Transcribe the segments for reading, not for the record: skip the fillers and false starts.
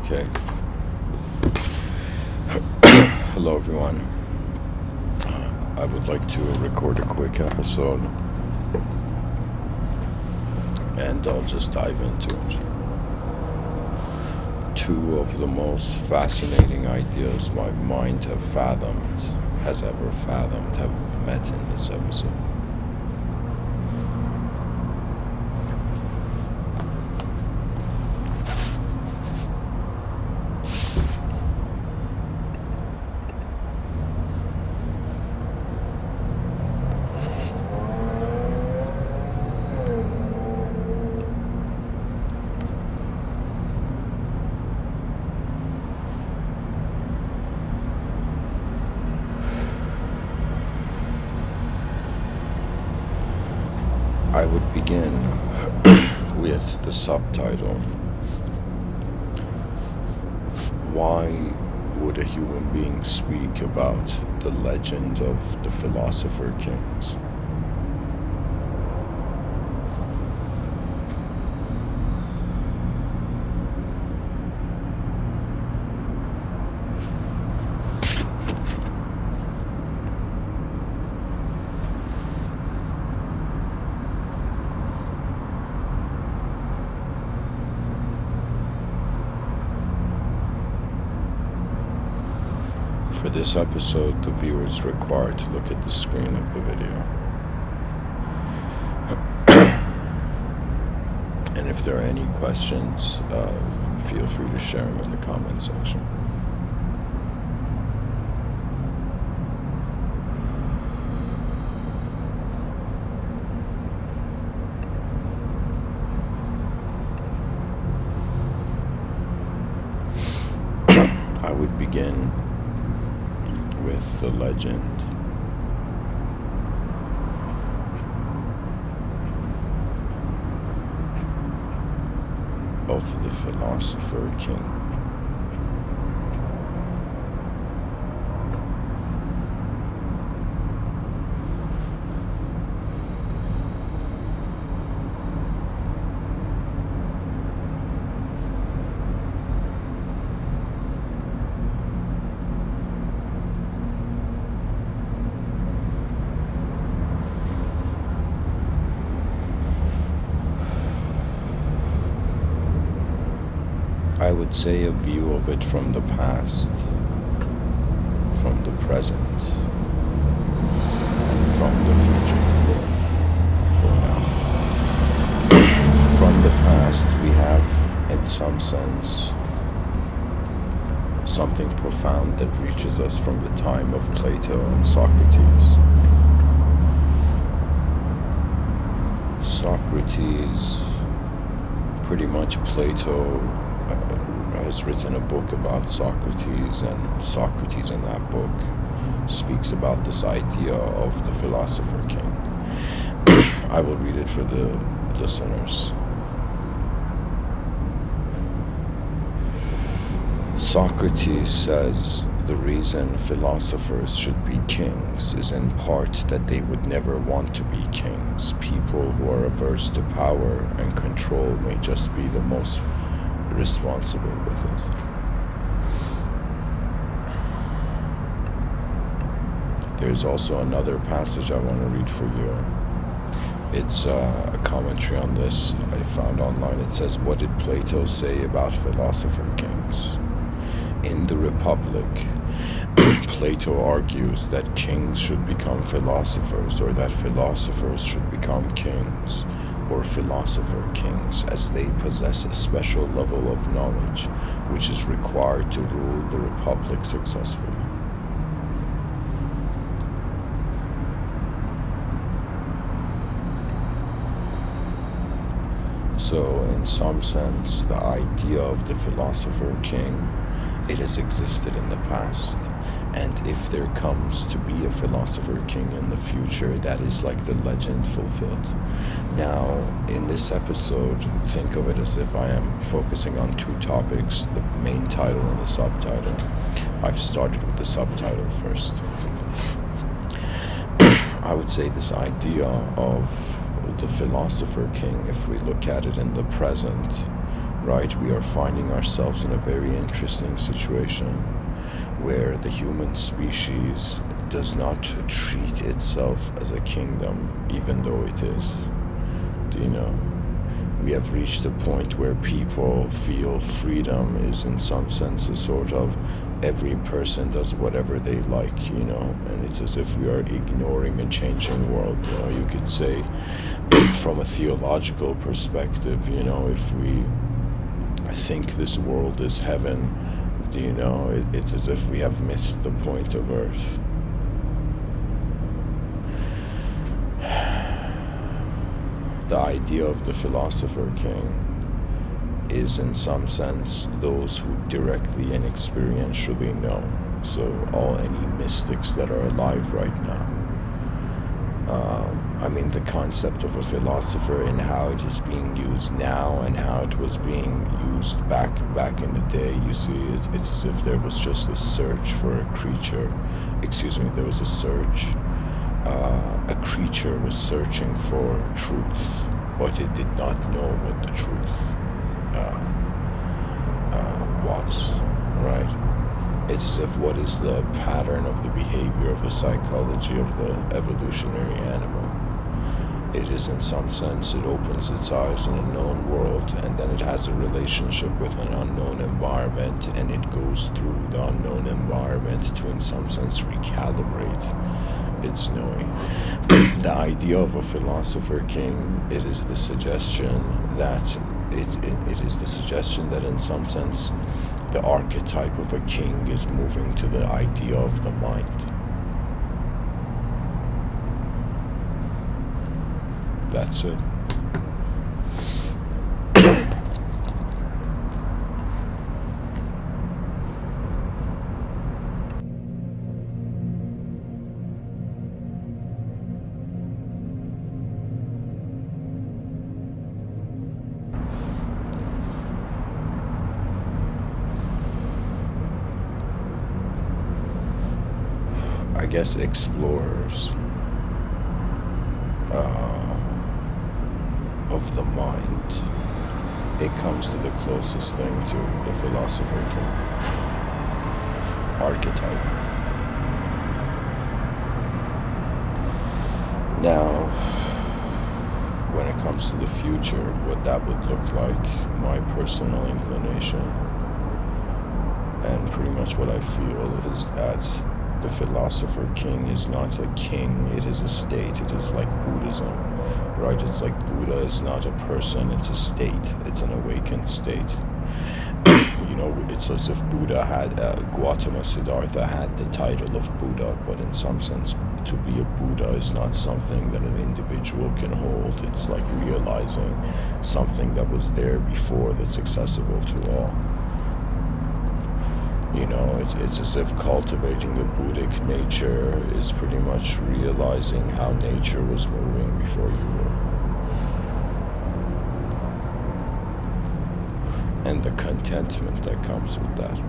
Okay. Hello, everyone. I would like to record a quick episode, and I'll just dive into it. Two of the most fascinating ideas my mind has ever fathomed, have met in this episode. I would begin with the subtitle. Why would a human being speak about the legend of the Philosopher Kings? For this episode, the viewer is required to look at the screen of the video. And if there are any questions, feel free to share them in the comment section. I would begin with the legend of the Philosopher-King. I would say a view of it from the past, from the present, and from the future, for now. From the past, we have, in some sense, something profound that reaches us from the time of Plato and Socrates. Pretty much Plato has written a book about Socrates, and Socrates in that book speaks about this idea of the Philosopher-King. I will read it for the listeners. Socrates says the reason philosophers should be kings is in part that they would never want to be kings. People who are averse to power and control may just be the most responsible with it. There's also another passage I want to read for you. It's a commentary on this I found online. It says, "What did Plato say about philosopher kings? In the Republic, Plato argues that kings should become philosophers, or that philosophers should become kings, or philosopher kings, as they possess a special level of knowledge which is required to rule the Republic successfully." So, in some sense, the idea of the Philosopher King, it has existed in the past, and if there comes to be a Philosopher King in the future, that is like the legend fulfilled. Now, in this episode, think of it as if I am focusing on two topics, the main title and the subtitle. I've started with the subtitle first. I would say this idea of the Philosopher King, if we look at it in the present, right? We are finding ourselves in a very interesting situation where the human species does not treat itself as a kingdom, even though it is. Do you know? We have reached a point where people feel freedom is in some sense a sort of every person does whatever they like, and it's as if we are ignoring a changing world. You could say from a theological perspective, if we think this world is heaven, it's as if we have missed the point of earth. The idea of the Philosopher King is in some sense those who directly and experientially know. So any mystics that are alive right now. The concept of a philosopher and how it is being used now and how it was being used back in the day. You see, it's as if there was just a search for a creature. There was a search. A creature was searching for truth, but it did not know what the truth was, right? It's as if what is the pattern of the behavior of the psychology of the evolutionary animal? It is in some sense, it opens its eyes in a known world, and then it has a relationship with an unknown environment, and it goes through the unknown environment to in some sense recalibrate its knowing. The idea of a philosopher king, it is the suggestion that it is the suggestion that in some sense the archetype of a king is moving to the idea of the mind. That's it. I guess explorers of the mind, it comes to the closest thing to the Philosopher King archetype. Now, when it comes to the future, what that would look like, my personal inclination, and pretty much what I feel is that the Philosopher King is not a king, it is a state. It is like Buddhism, right? It's like Buddha is not a person, it's a state. It's an awakened state. It's as if Buddha had, Gautama Siddhartha had the title of Buddha, but in some sense, to be a Buddha is not something that an individual can hold. It's like realizing something that was there before that's accessible to all. It's as if cultivating a Buddhic nature is pretty much realizing how nature was moving before you were. And the contentment that comes with that.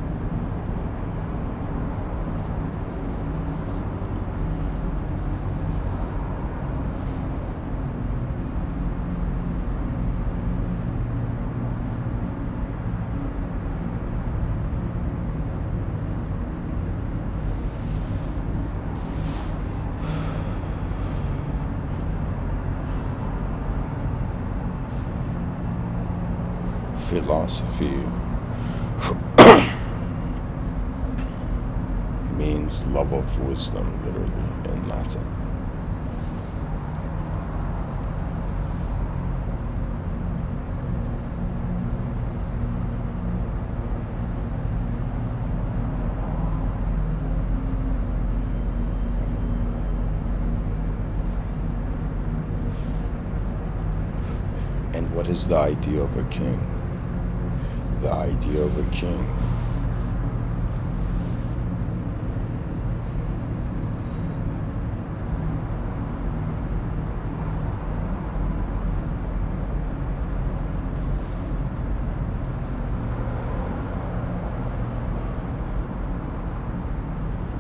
Philosophy means love of wisdom, literally, in Latin. And what is the idea of a king? The idea of a king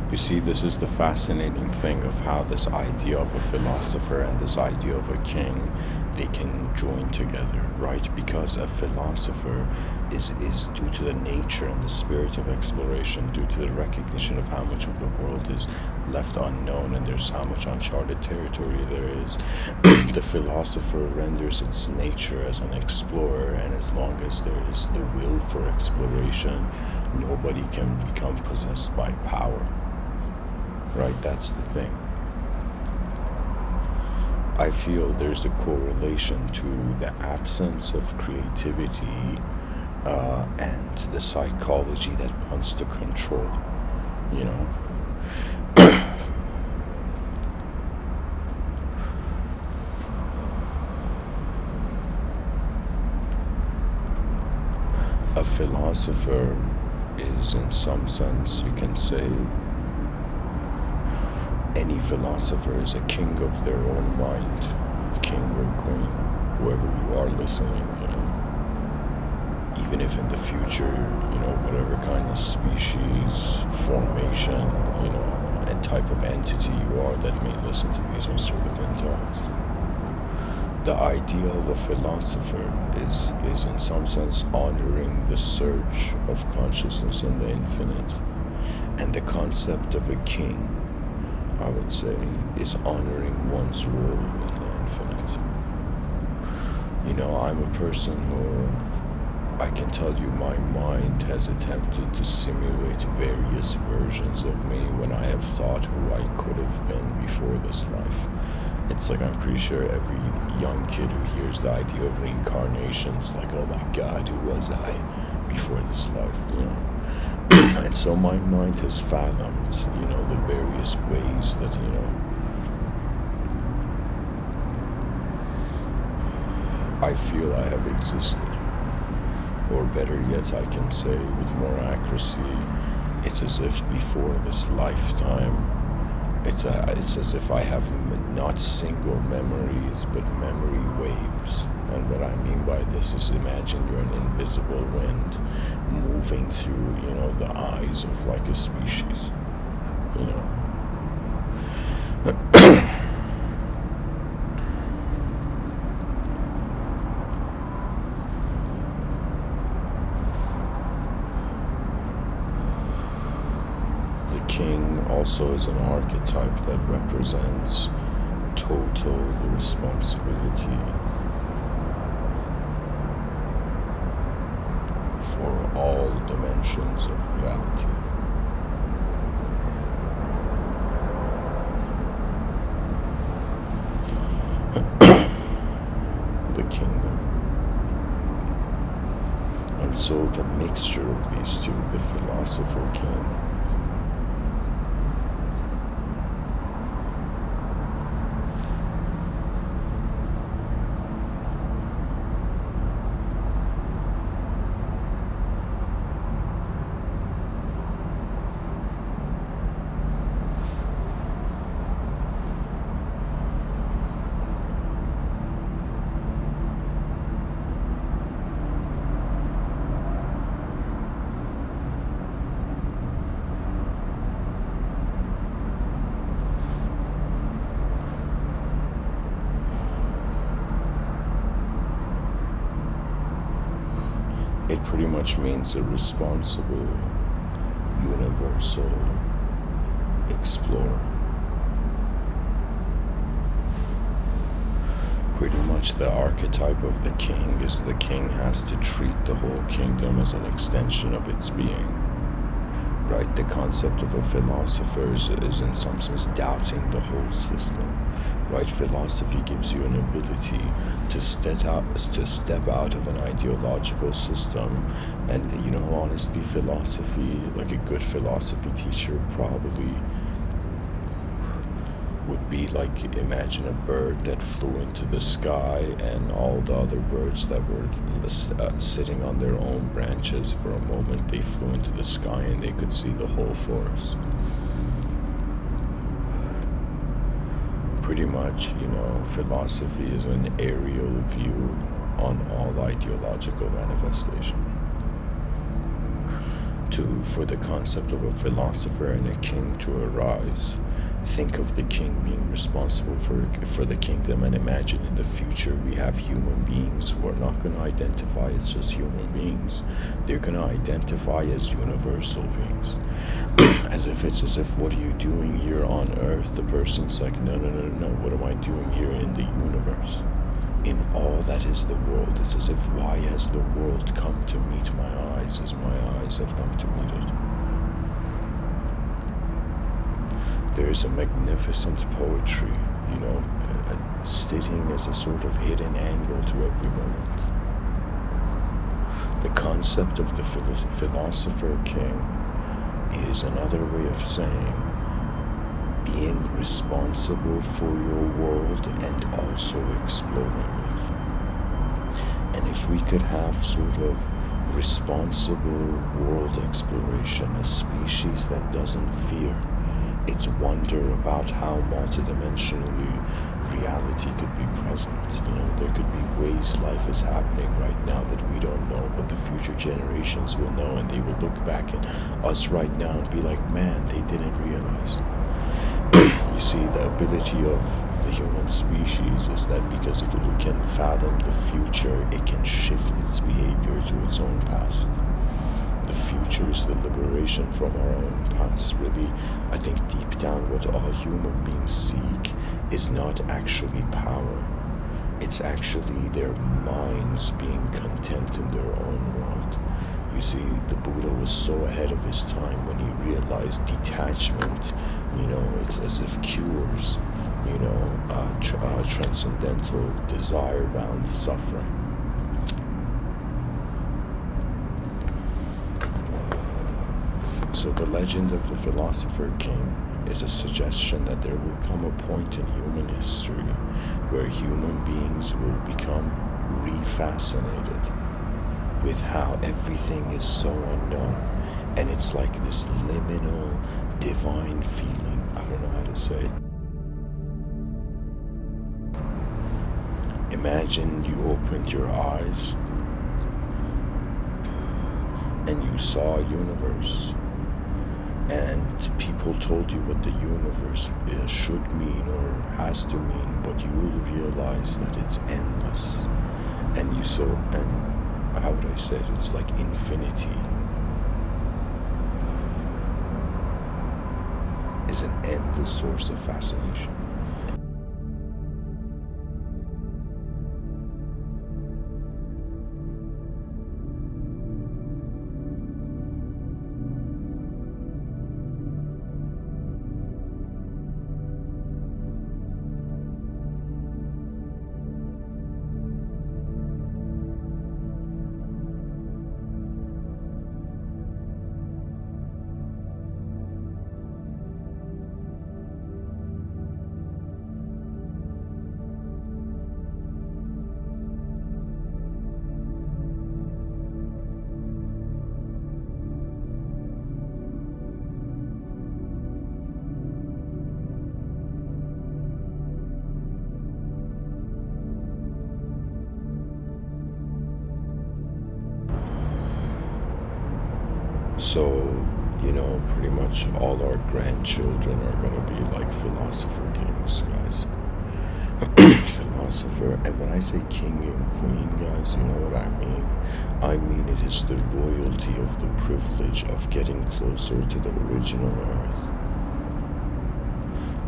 You see, this is the fascinating thing of how this idea of a philosopher and this idea of a king, they can join together, right? Because a philosopher is due to the nature and the spirit of exploration, due to the recognition of how much of the world is left unknown and there's how much uncharted territory there is. The philosopher renders its nature as an explorer, and as long as there is the will for exploration, nobody can become possessed by power. Right, that's the thing. I feel there's a correlation to the absence of creativity and the psychology that wants to control, you know. A philosopher is, in some sense, you can say, any philosopher is a king of their own mind, king or queen, whoever you are listening, you know. Even if in the future, you know, whatever kind of species, formation, you know, and type of entity you are that may listen to these Mr.Within talks. The idea of a philosopher is in some sense honoring the search of consciousness in the infinite, and the concept of a king, I would say, is honoring one's role in the infinite. You know, I'm a person who, I can tell you, my mind has attempted to simulate various versions of me when I have thought who I could have been before this life. It's like, I'm pretty sure every young kid who hears the idea of reincarnation is like, oh my God, who was I before this life, you know? And so my mind has fathomed, you know, the various ways that, you know, I feel I have existed. Or better yet, I can say with more accuracy, it's as if before this lifetime, it's as if I have not single memories, but memory waves. And what I mean by this is, imagine you're an invisible wind moving through, you know, the eyes of like a species, you know. The king also is an archetype that represents total responsibility for all dimensions of reality. The kingdom. And so the mixture of these two, the Philosopher-King, it pretty much means a responsible, universal explorer. Pretty much the archetype of the king is the king has to treat the whole kingdom as an extension of its being. Right? The concept of a philosopher is in some sense doubting the whole system. Right? Philosophy gives you an ability to step out of an ideological system, and, you know, honestly, philosophy, like a good philosophy teacher probably would be like, imagine a bird that flew into the sky and all the other birds that were sitting on their own branches. For a moment they flew into the sky and they could see the whole forest. Pretty much, you know, philosophy is an aerial view on all ideological manifestation. For the concept of a philosopher and a king to arise. Think of the king being responsible for the kingdom, and imagine in the future we have human beings who are not going to identify as just human beings. They're going to identify as universal beings. As if, what are you doing here on earth? The person's like, no, what am I doing here in the universe? In all that is the world. It's as if, why has the world come to meet my eyes as my eyes have come to meet it? There is a magnificent poetry, sitting as a sort of hidden angle to every moment. The concept of the Philosopher-King is another way of saying being responsible for your world and also exploring it. And if we could have sort of responsible world exploration, a species that doesn't fear its wonder about how multidimensionally reality could be present. There could be ways life is happening right now that we don't know, but the future generations will know, and they will look back at us right now and be like, man, they didn't realize. You see, the ability of the human species is that because it can fathom the future, it can shift its behavior to its own past. The future is the liberation from our own past. Really, I think deep down what all human beings seek is not actually power. It's actually their minds being content in their own world. You see, the Buddha was so ahead of his time when he realized detachment, it's as if cures, transcendental desire-bound suffering. So the legend of the Philosopher-King is a suggestion that there will come a point in human history where human beings will become refascinated with how everything is so unknown, and it's like this liminal divine feeling. I don't know how to say it. Imagine you opened your eyes and you saw a universe, and people told you what the universe should mean or has to mean, but you will realize that it's endless. And how would I say it? It's like infinity is an endless source of fascination. So, pretty much all our grandchildren are going to be like Philosopher Kings, guys. Philosopher, and when I say king and queen, guys, you know what I mean? I mean it is the royalty of the privilege of getting closer to the original earth.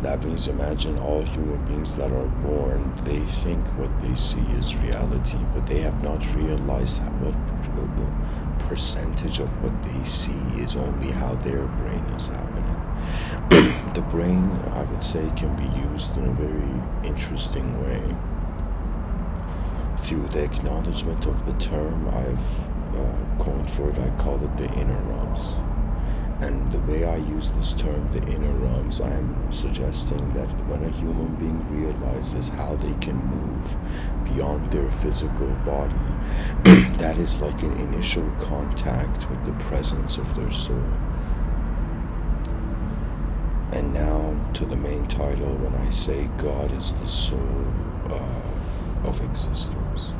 That means imagine all human beings that are born, they think what they see is reality, but they have not realized what percentage of what they see is only how their brain is happening. The brain, I would say, can be used in a very interesting way. Through the acknowledgement of the term I've coined for it, I call it the inner realms. And the way I use this term, the inner realms, I am suggesting that when a human being realizes how they can move beyond their physical body, that is like an initial contact with the presence of their soul. And now to the main title, when I say God is the soul of existence.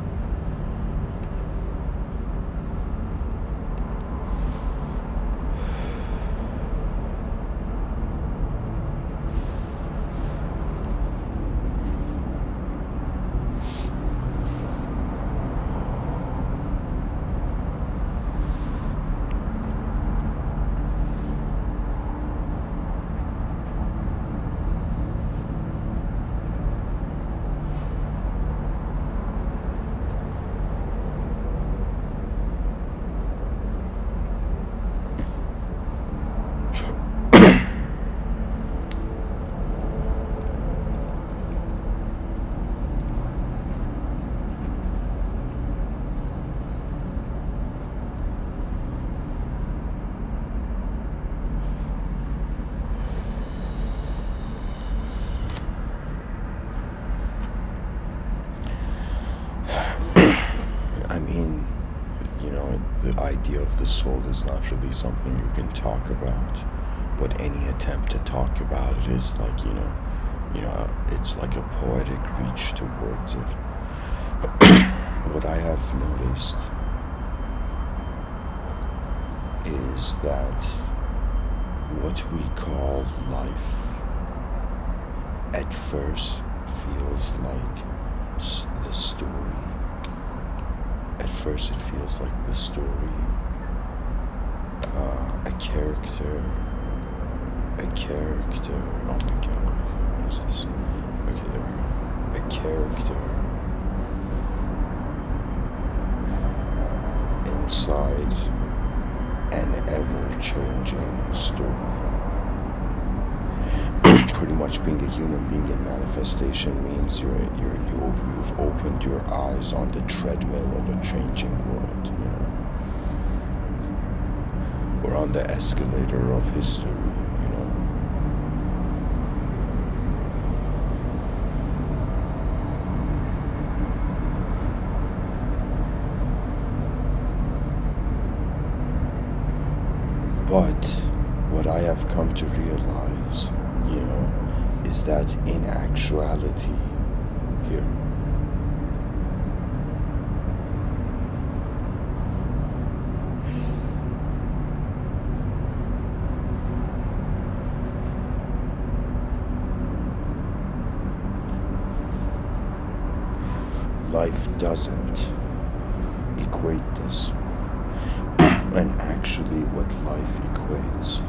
idea of the soul is not really something you can talk about, but any attempt to talk about it is like, it's like a poetic reach towards it. What I have noticed is that what we call life at first feels like the story. At first it feels like the story, a character, oh my god, what is this? Okay, there we go. A character inside an ever-changing story. Pretty much being a human being in manifestation means you've opened your eyes on the treadmill of a changing world, or on the escalator of history, But what I have come to realize, is that in actuality, here, life doesn't equate this. And actually what life equates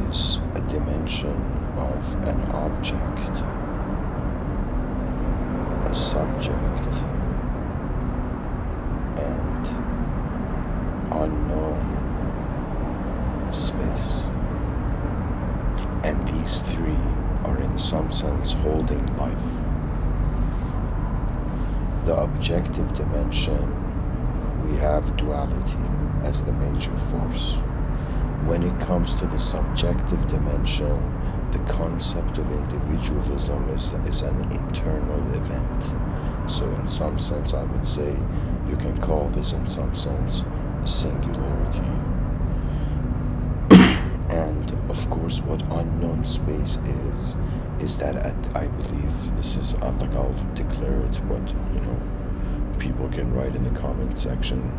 is a dimension of an object, a subject, and unknown space. And these three are in some sense holding life. The objective dimension, we have duality as the major force. When it comes to the subjective dimension, the concept of individualism is an internal event. So in some sense, I would say you can call this in some sense singularity. And of course, what unknown space is that I believe this is, like I'll declare it, but people can write in the comment section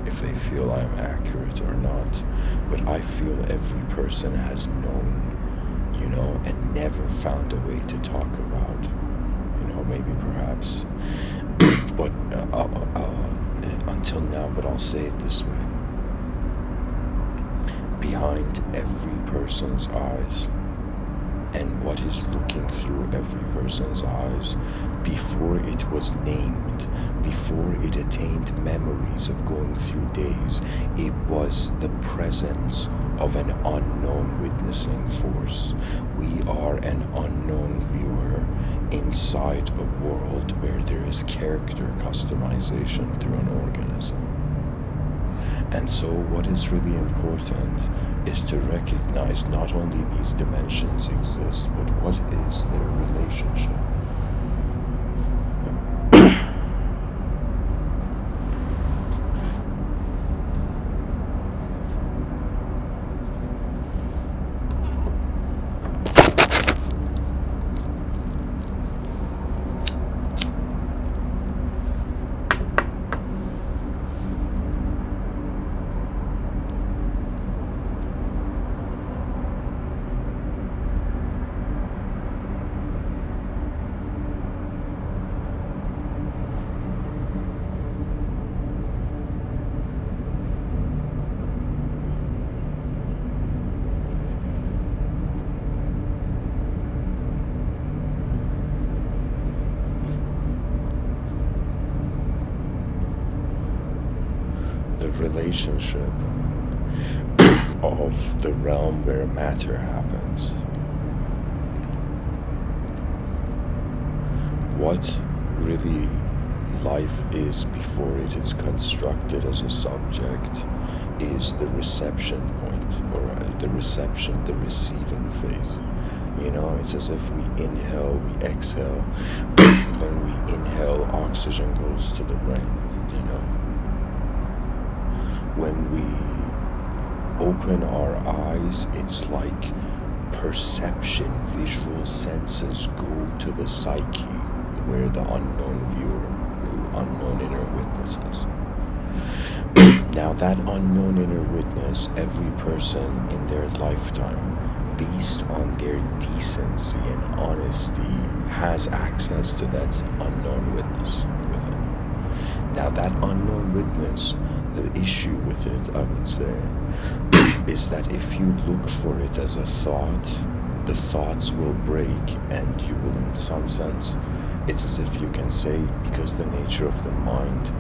if they feel I am accurate or not. But I feel every person has known, and never found a way to talk about, maybe perhaps, but until now, but I'll say it this way. Behind every person's eyes, and what is looking through every person's eyes, before it was named, before it attained memories of going through days, it was the presence of an unknown witnessing force. We are an unknown viewer inside a world where there is character customization through an organism. And so what is really important is to recognize not only these dimensions exist, but what is their relationship. The relationship of the realm where matter happens. What really life is before it is constructed as a subject is the reception point, or the receiving phase. It's as if we inhale, we exhale. When we inhale, oxygen goes to the brain. you know. When we open our eyes, it's like perception, visual senses go to the psyche where the unknown viewer, unknown inner witness is. Now that unknown inner witness, every person in their lifetime, based on their decency and honesty, has access to that unknown witness within. Now that unknown witness, the issue with it, I would say, is that if you look for it as a thought, the thoughts will break and you will, in some sense, it's as if you can say, because the nature of the mind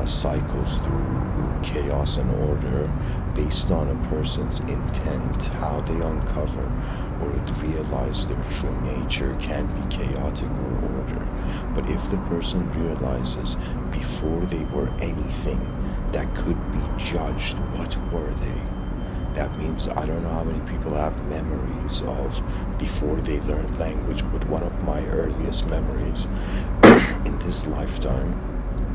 cycles through chaos and order based on a person's intent, how they uncover or realize their true nature can be chaotic or order. But if the person realizes before they were anything that could be judged, what were they? That means I don't know how many people have memories of before they learned language, but one of my earliest memories in this lifetime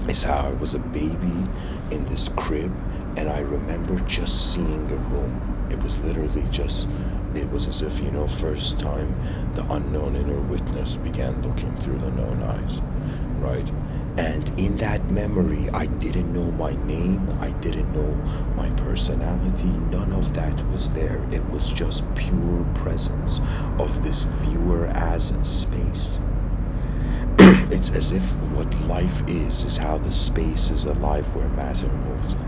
is how I was a baby in this crib, and I remember just seeing a room. It was literally just, it was as if, first time the unknown inner witness began looking through the known eyes, right? And in that memory, I didn't know my name, I didn't know my personality, none of that was there. It was just pure presence of this viewer as space. It's as if what life is how the space is alive where matter moves in.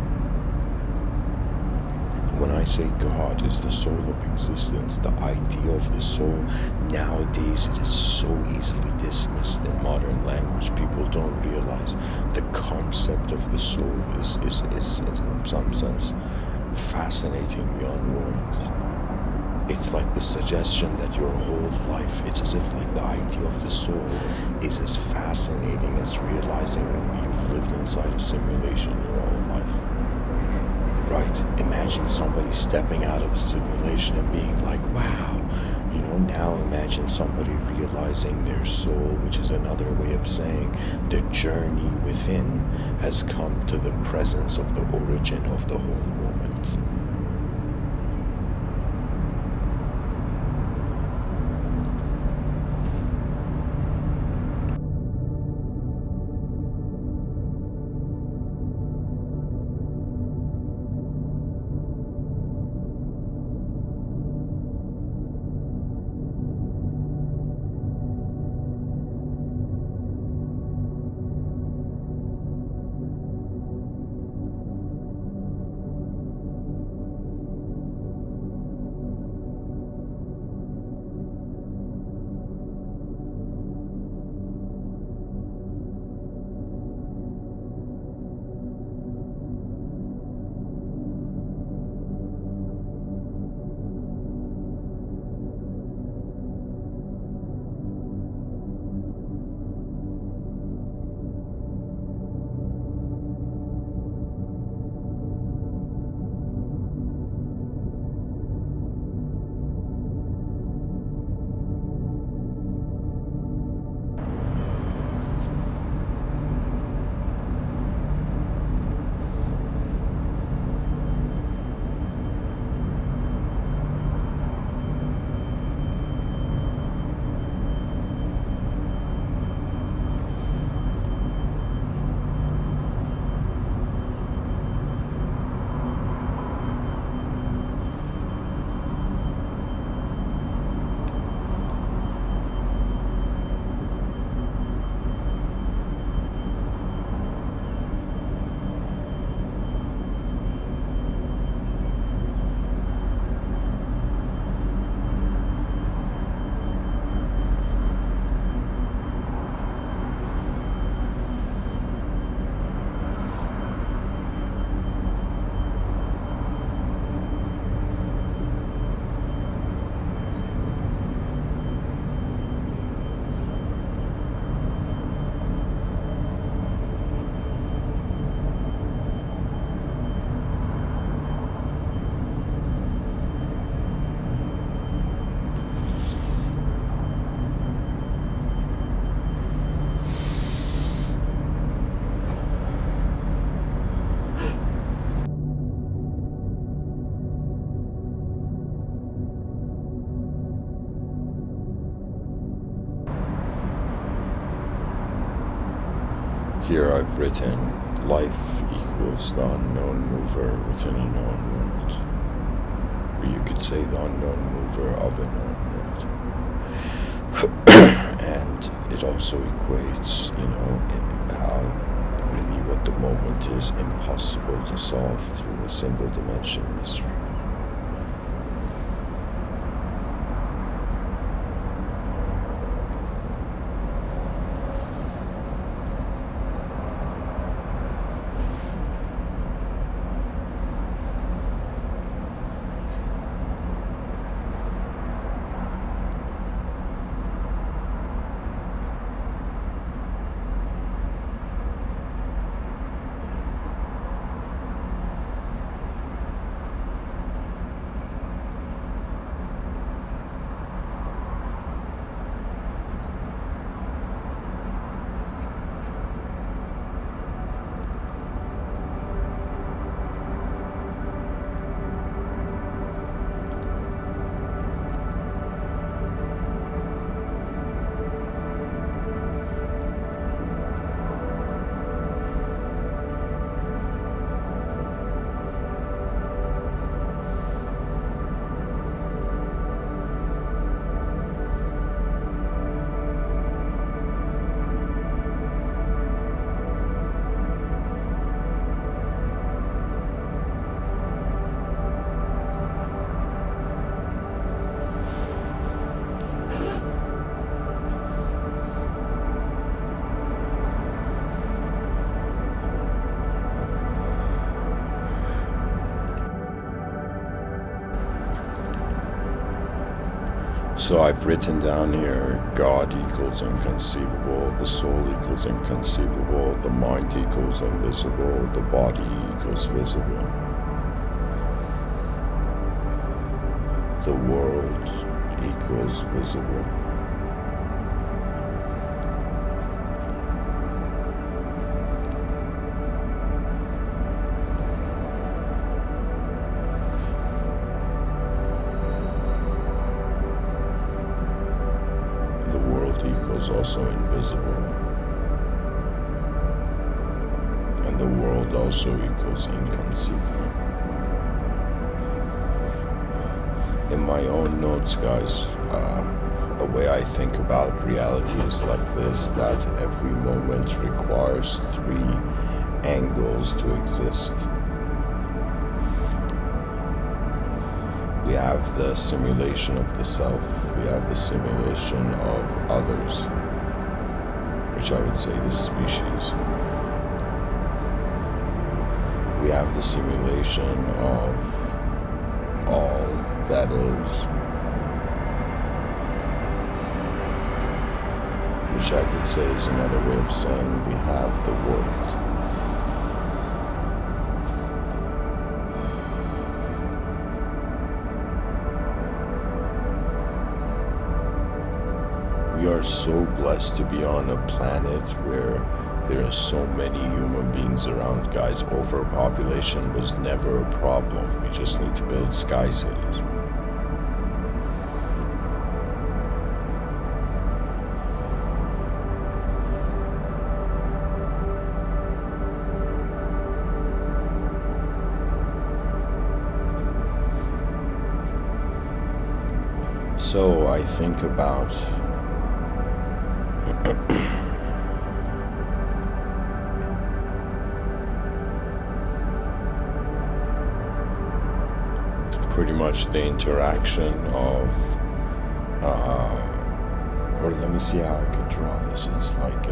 When I say God is the soul of existence, the idea of the soul, nowadays it is so easily dismissed in modern language. People don't realize the concept of the soul is in some sense fascinating beyond words. It's like the suggestion that your whole life, it's as if like the idea of the soul is as fascinating as realizing you've lived inside a simulation your whole life. Right? Imagine somebody stepping out of a simulation and being like, wow. Now imagine somebody realizing their soul, which is another way of saying the journey within has come to the presence of the origin of the whole moment. Here I've written, life equals the unknown mover within a known world. Or you could say the unknown mover of a known world. And it also equates, how really what the moment is impossible to solve through a single dimension mystery. So I've written down here, God equals inconceivable, the soul equals inconceivable, the mind equals invisible, the body equals visible. The world equals visible. Equals also invisible, and the world also equals inconceivable. In my own notes, guys, the way I think about reality is like this, that every moment requires three angles to exist. We have the simulation of the self, we have the simulation of others, which I would say the species. We have the simulation of all that is, which I could say is another way of saying we have the world. We are so blessed to be on a planet where there are so many human beings around, guys. Overpopulation was never a problem. We just need to build sky cities. So I think about pretty much the interaction of or let me see how I could draw this. It's like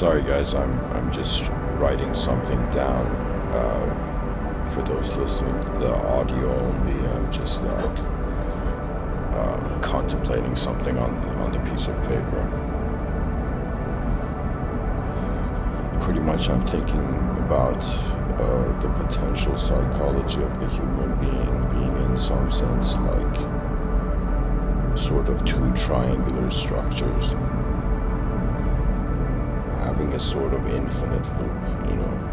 Sorry guys, I'm just writing something down for those listening to the audio only. I'm just contemplating something on the piece of paper. Pretty much I'm thinking about the potential psychology of the human being in some sense like sort of two triangular structures, having a sort of infinite loop, you know.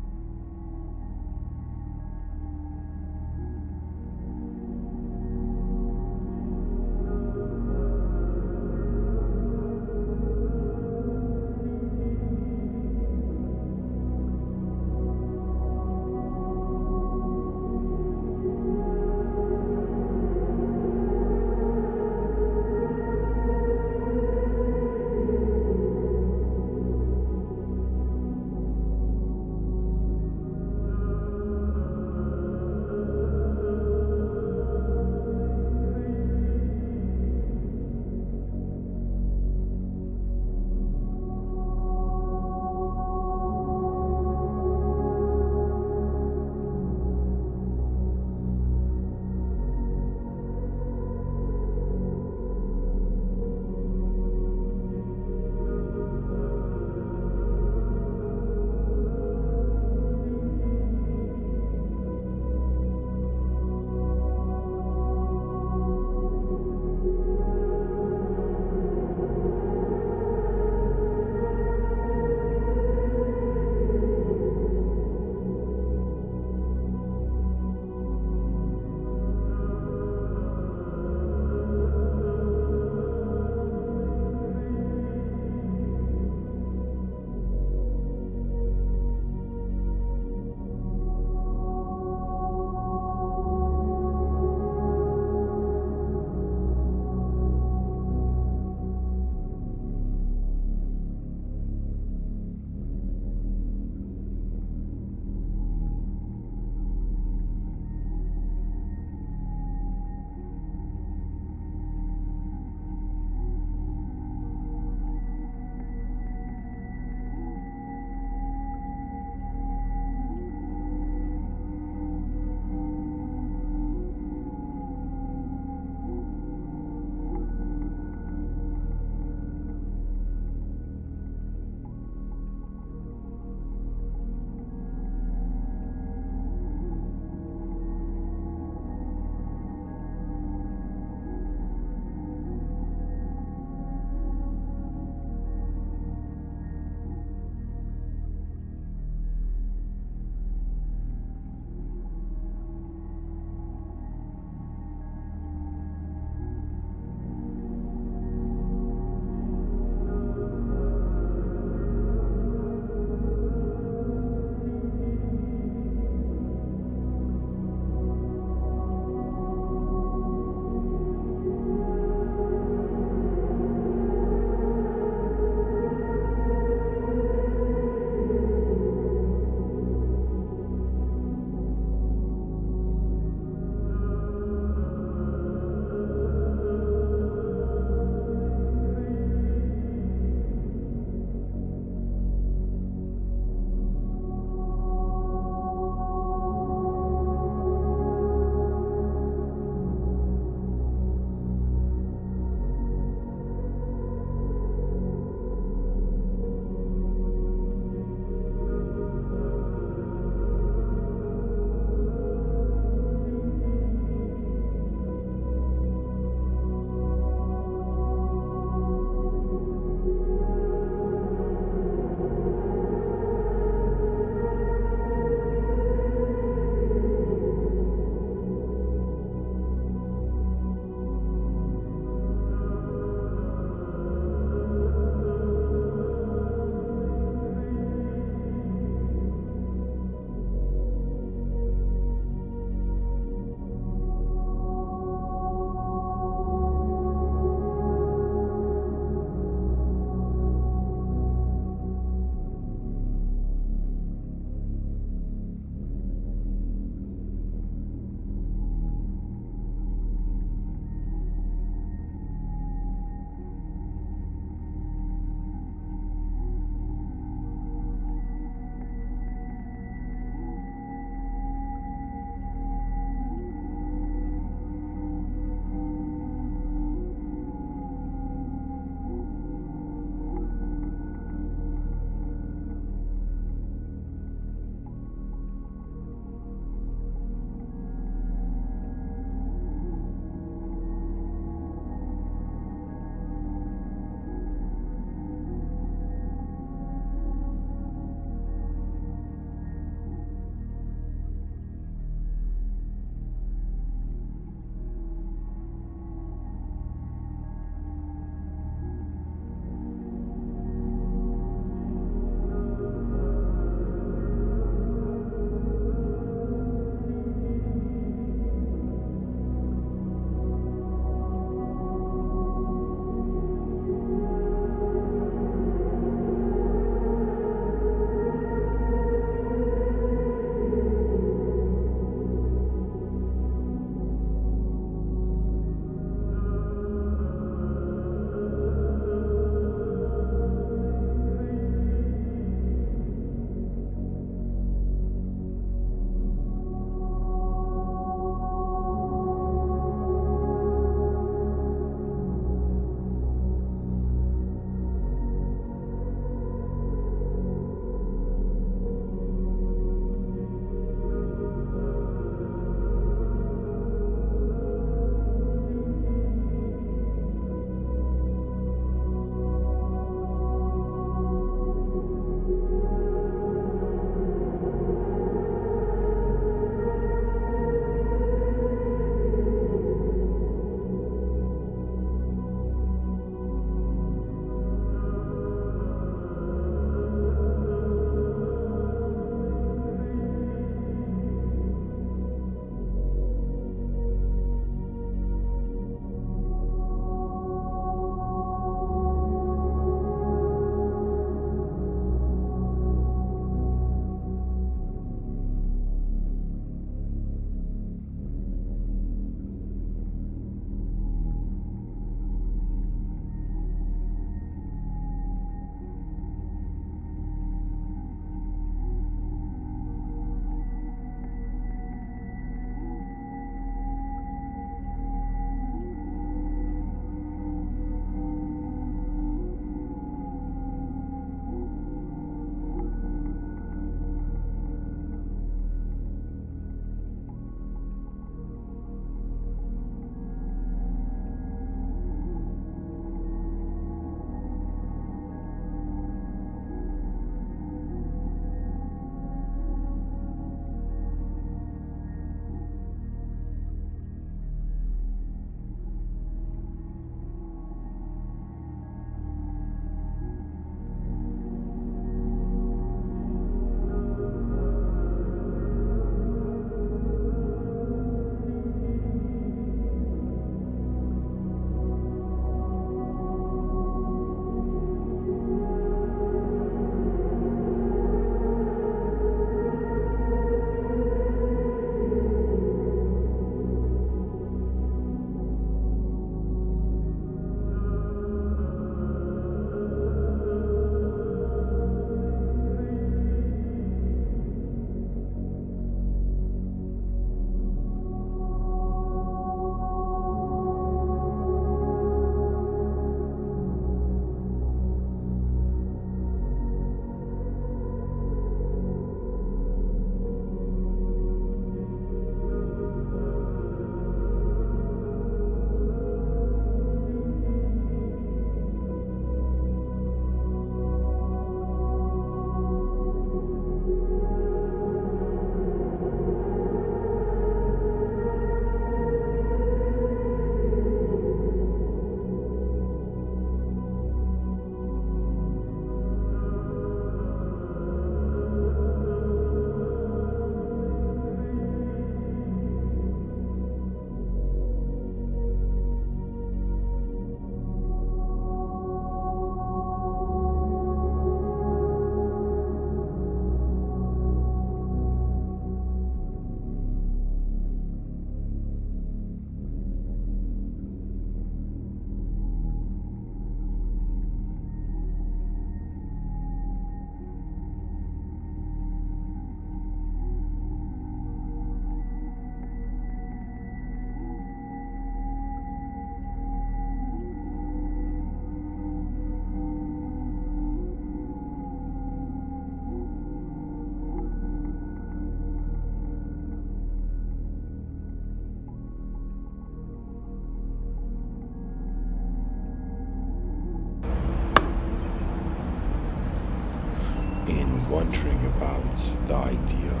wondering about the idea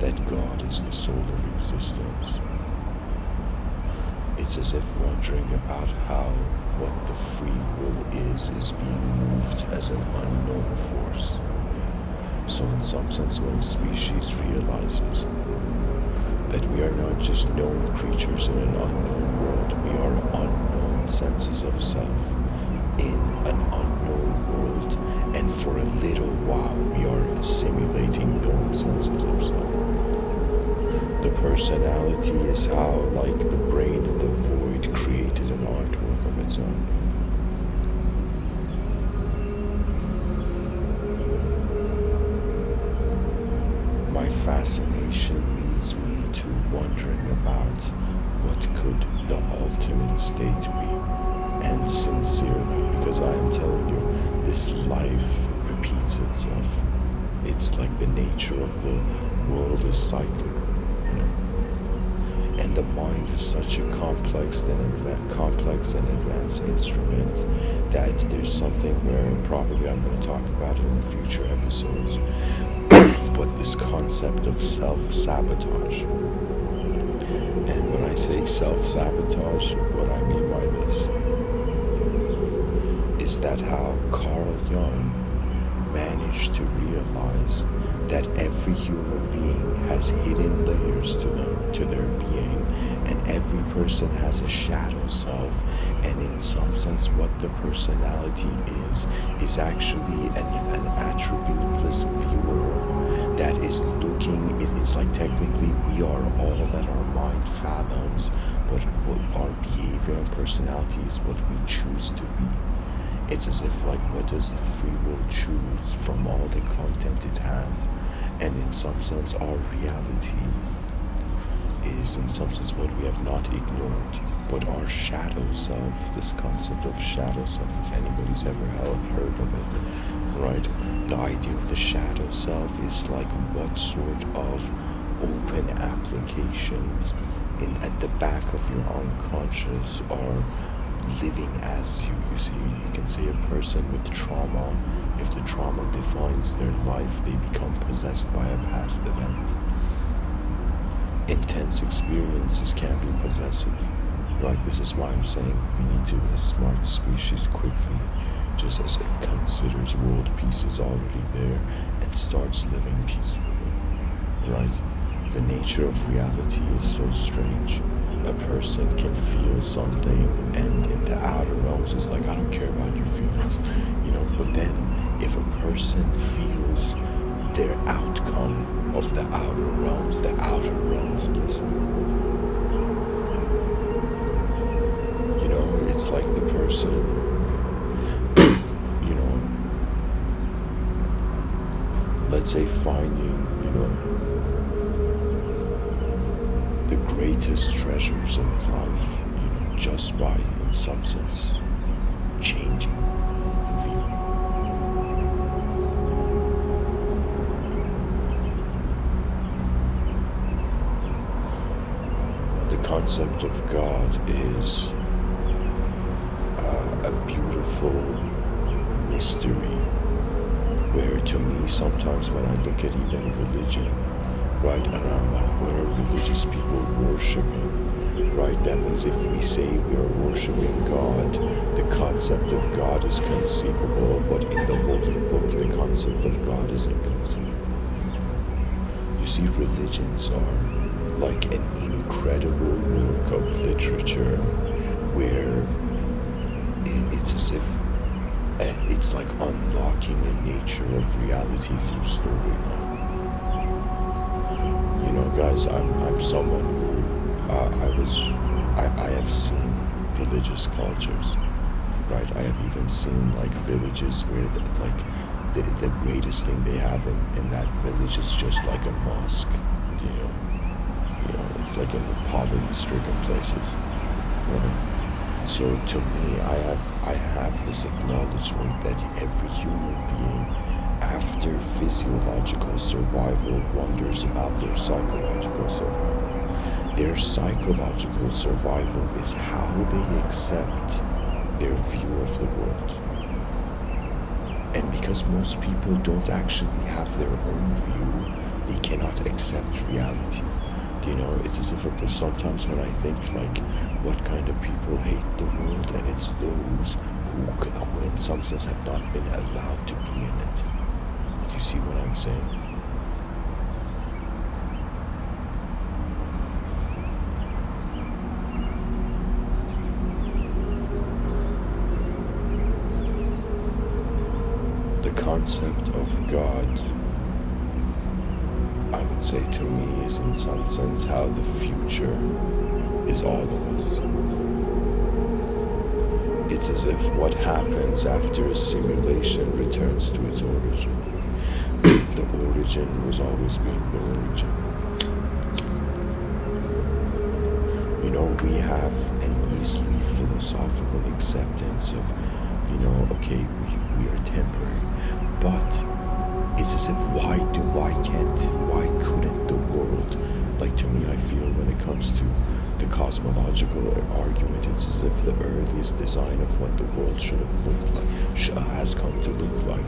that God is the soul of existence. It's as if wondering about how what the free will is being moved as an unknown force. So in some sense, when a species realizes that we are not just known creatures in an unknown world, we are unknown senses of self in an unknown world, and for a little while we are simulating known senses of self. The personality is how, like the brain in the void, created an artwork of its own. My fascination leads me to wondering about what could the ultimate state be. And sincerely, because I am telling you, this life repeats itself. It's like the nature of the world is cyclical. And the mind is such a complex and advanced instrument that there's something where probably I'm going to talk about it in future episodes. But this concept of self-sabotage. And when I say self-sabotage, what I mean by this is that how Carl Jung managed to realize that every human being has hidden layers to their being, and every person has a shadow self, and in some sense what the personality is actually an attributeless viewer that is looking, it's like technically we are all that our mind fathoms, but what our behavior and personality is what we choose to be. It's as if like, what does the free will choose from all the content it has? And in some sense, our reality is in some sense what we have not ignored, but our shadow self, this concept of shadow self, if anybody's ever heard of it, right? The idea of the shadow self is like what sort of open applications at the back of your unconscious are living as you. You see, you can say a person with trauma, if the trauma defines their life, they become possessed by a past event. Intense experiences can be possessive, right? This is why I'm saying we need to, a smart species, quickly, just as it considers world peace is already there and starts living peacefully, right? The nature of reality is so strange. A person can feel something and in the outer realms is like, I don't care about your feelings, but then if a person feels their outcome of the outer realms listen. It's like the person, let's say finding, the greatest treasures of life, just by, in some sense, changing the view. The concept of God is a beautiful mystery, where to me sometimes when I look at even religion, right, and I'm like, what are religious people worshiping, right? That means if we say we are worshiping God, the concept of God is conceivable, but in the Holy Book, the concept of God is inconceivable. You see, religions are like an incredible work of literature where it's as if it's like unlocking a nature of reality through storyline. Guys, I'm someone who I have seen religious cultures, right? I have even seen like villages where the greatest thing they have in that village is just like a mosque, it's like in the poverty-stricken places, right? So to me, I have this acknowledgement that every human being, after physiological survival, wonders about their psychological survival. Their psychological survival is how they accept their view of the world. And because most people don't actually have their own view, they cannot accept reality. You know, it's as if sometimes when I think like, what kind of people hate the world, and it's those who in some sense have not been allowed to be in it. Do you see what I'm saying? The concept of God, I would say to me, is in some sense how the future is all of us. It's as if what happens after a simulation returns to its origin. The origin was always being the origin. You know, we have an easily philosophical acceptance of, you know, okay, we are temporary, but it's as if why couldn't the world, like to me I feel when it comes to the cosmological argument, it's as if the earliest design of what the world should have looked like, has come to look like.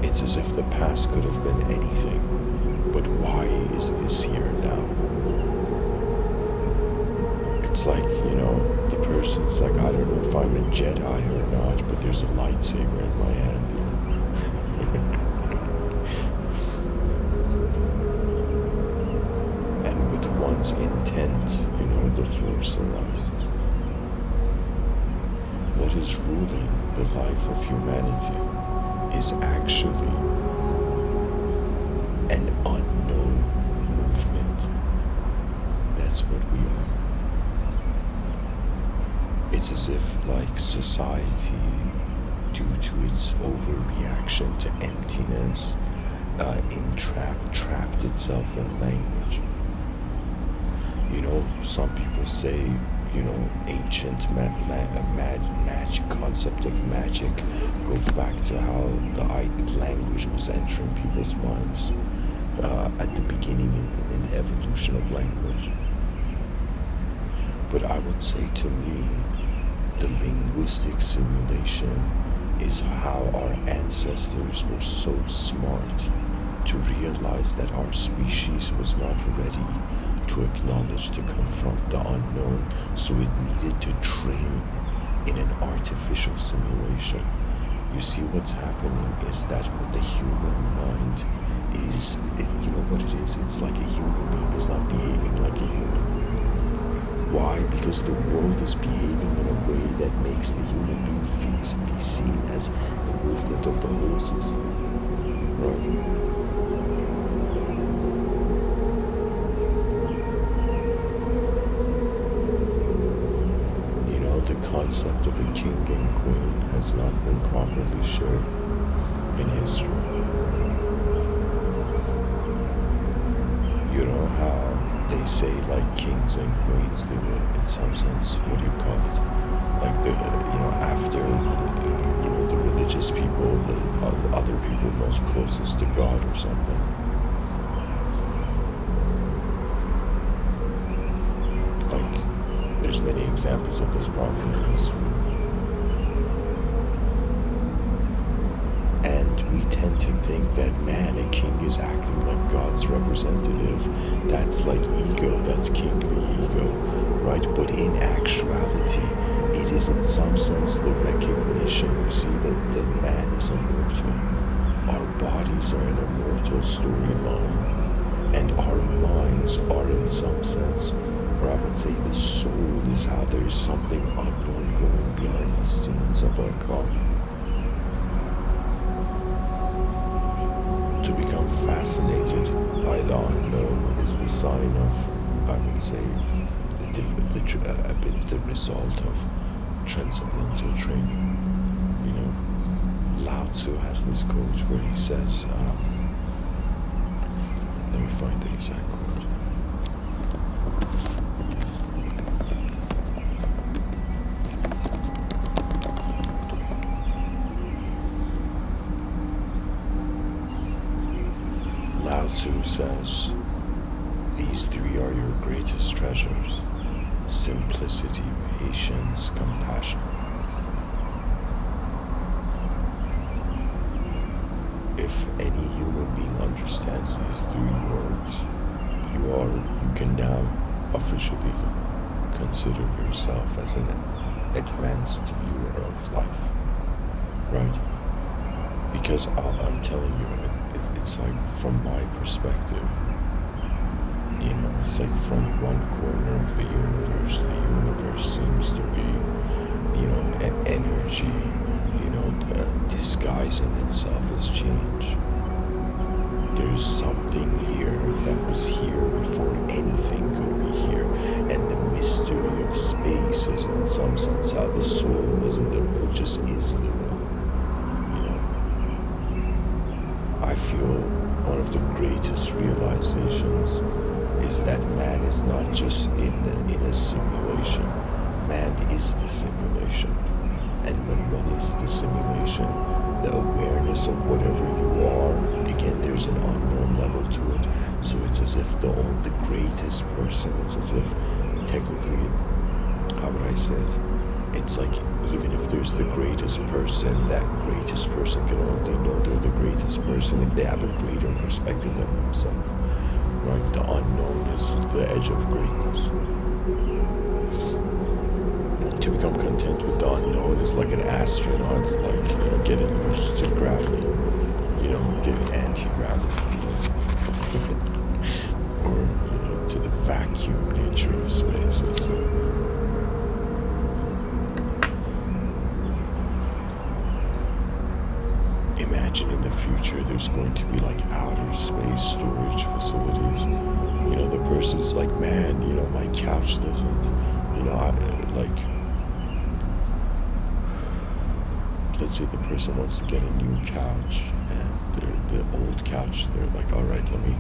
It's as if the past could have been anything, but why is this here now? It's like, you know, the person's like, I don't know if I'm a Jedi or not, but there's a lightsaber in my hand, you know? And with one's intent, you know, the Force arises. What is ruling the life of humanity is actually an unknown movement. That's what we are. It's as if, like, society, due to its overreaction to emptiness, trapped itself in language. You know, some people say, you know, ancient magic concept of magic goes back to how the language was entering people's minds at the beginning in the evolution of language. But I would say, to me, the linguistic simulation is how our ancestors were so smart to realize that our species was not ready to acknowledge, to confront the unknown, so it needed to train in an artificial simulation. You see, what's happening is that the human mind is, you know what it is? It's like a human being is not behaving like a human. Why? Because the world is behaving in a way that makes the human being be seen as the movement of the whole system. Right? The concept of a king and queen has not been properly shared in history. You know how they say, like, kings and queens, they were in some sense, what do you call it? Like, the, you know, after, you know, the religious people, the other people most closest to God or something. There's many examples of this problem in history. And we tend to think that, man, a king is acting like God's representative. That's like ego, that's kingly ego, right? But in actuality, it is in some sense the recognition, you see, that the man is immortal. Our bodies are an immortal storyline, and our minds are in some sense, or I would say the soul is how there is something unknown going behind the scenes of our karma. To become fascinated by the unknown is the sign of, I would say, the result of transcendental training. You know, Lao Tzu has this quote where he says, let me find the exact quote. Lao Tzu says, these three are your greatest treasures. simplicity, patience, compassion. If any human being understands these three words, you can now officially consider yourself as an advanced viewer of life, right? Because I'm telling you, it's like, from my perspective, it's like from one corner of the universe seems to be, an energy, disguising itself as change. There is something here that was here before anything could be here, and the mystery of space is, in some sense, how the soul wasn't there, it just is there. I feel one of the greatest realizations is that man is not just in a simulation. Man is the simulation. And when one is the simulation, the awareness of whatever you are, again, there's an unknown level to it. So it's as if the greatest person, it's as if technically, how would I say it? It's like, even if there's the greatest person, that greatest person can only know they're the greatest person if they have a greater perspective of themselves. Right? The unknown is the edge of greatness. To become content with the unknown is like an astronaut, like, getting used to gravity, getting anti-gravity, or, to the vacuum nature of space. Imagine in the future there's going to be like outer space storage facilities. The person's like, man, my couch doesn't, let's say the person wants to get a new couch, and the old couch, they're like, all right, let me,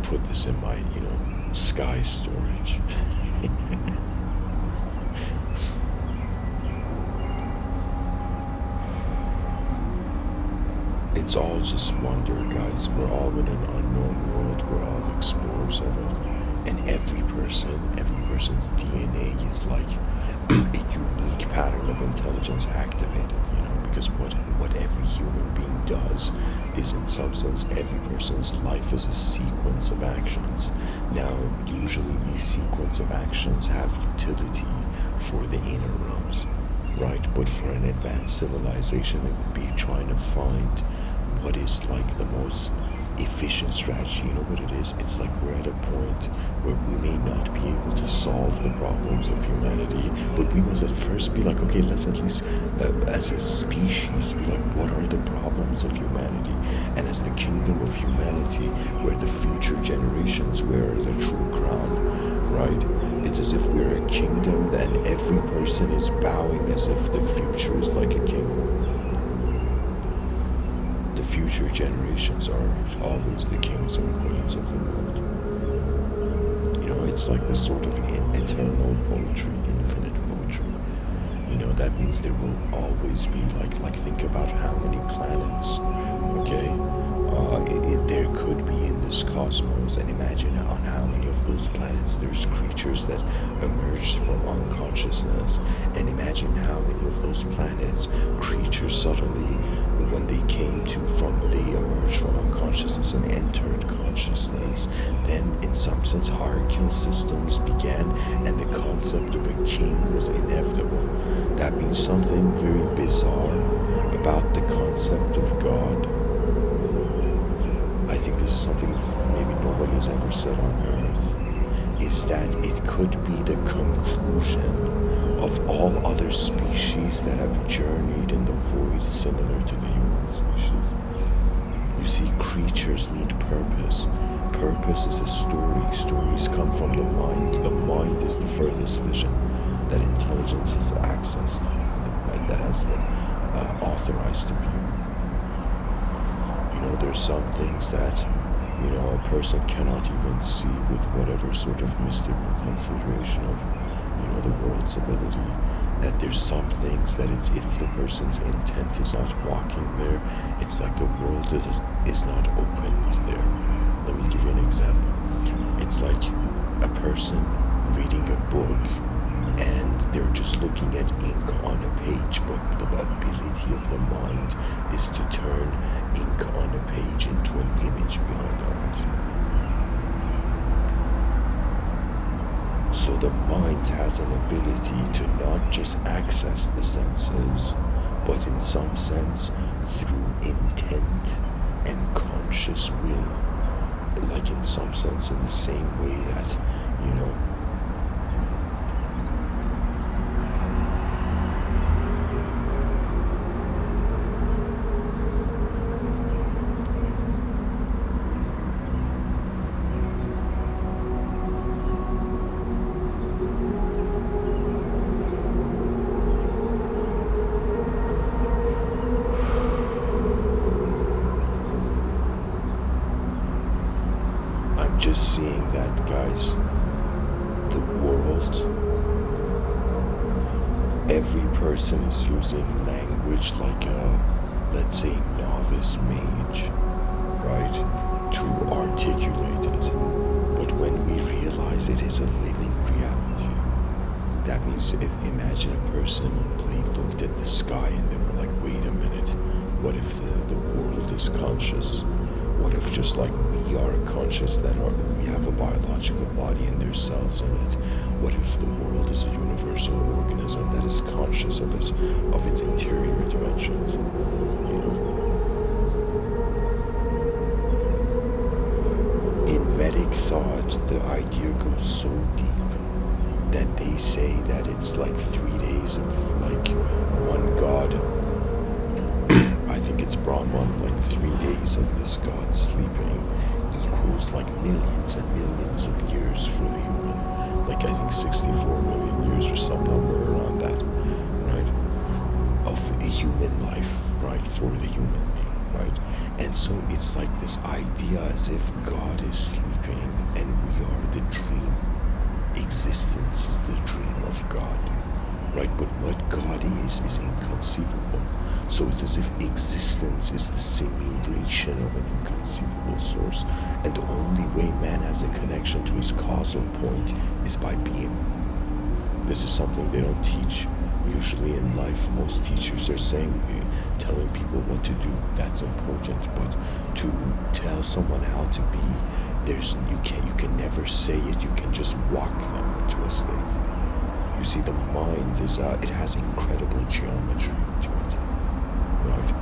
put this in my, sky storage. It's all just wonder, guys. We're all in an unknown world. We're all explorers of it. And every person's DNA is like a unique pattern of intelligence activated, because what every human being does is, in some sense, every person's life is a sequence of actions. Now, usually these sequence of actions have utility for the inner realms, right? But for an advanced civilization, it would be trying to find what is like the most efficient strategy. You know what it is? It's like we're at a point where we may not be able to solve the problems of humanity, but we must at first be like, okay, let's at least, as a species, be like, what are the problems of humanity? And as the kingdom of humanity, where the future generations wear the true crown, right? It's as if we're a kingdom, and every person is bowing as if the future is like a king. Future generations are always the kings and queens of the world. It's like this sort of eternal poetry, infinite poetry. That means there will always be like think about how many planets, okay? There could be in this cosmos, and imagine on how many of those planets there's creatures that emerged from unconsciousness, and imagine how many of those planets creatures suddenly, when they emerged from unconsciousness and entered consciousness, then in some sense hierarchical systems began, and the concept of a king was inevitable. That means something very bizarre about the concept of God. I think this is something maybe nobody has ever said on earth, is that it could be the conclusion of all other species that have journeyed in the void similar to the human species. You see, creatures need purpose. Purpose is a story. Stories come from the mind. The mind is the furthest vision that intelligence has accessed, that has been authorized to view. There's some things that, a person cannot even see with whatever sort of mystical consideration of, the world's ability. That there's some things that it's, if the person's intent is not walking there, it's like the world is not opened there. Let me give you an example. It's like a person reading a book and they're just looking at ink on a page, but the ability of the mind is to turn ink on a page into an image behind our eyes. So the mind has an ability to not just access the senses, but in some sense through intent and conscious will, like in some sense in the same way that, you know, just seeing that, guys, the world, every person is using language like a, let's say, novice mage, right, to articulate it. But when we realize it is a living reality, that means imagine a person, they looked at the sky and they were like, wait a minute, what if the world is conscious? What if just like we are conscious, we have a biological body and there's cells in it? What if the world is a universal organism that is conscious of its interior dimensions? You know? In Vedic thought, the idea goes so deep that they say that it's like 3 days of like one god. I think it's Brahman, like 3 days of this god sleeping equals like millions and millions of years for the human. Like I think 64 million years or some number around that, right? Of a human life, right? For the human being, right? And so it's like this idea as if God is sleeping and we are the dream. Existence is the dream of God, right? But what God is inconceivable. So it's as if existence is the simulation of an inconceivable source, and the only way man has a connection to his causal point is by being. This is something they don't teach. Usually in life, most teachers are telling people what to do. That's important, but to tell someone how to be, you can never say it. You can just walk them to a state. You see, the mind it has incredible geometry to it. Right.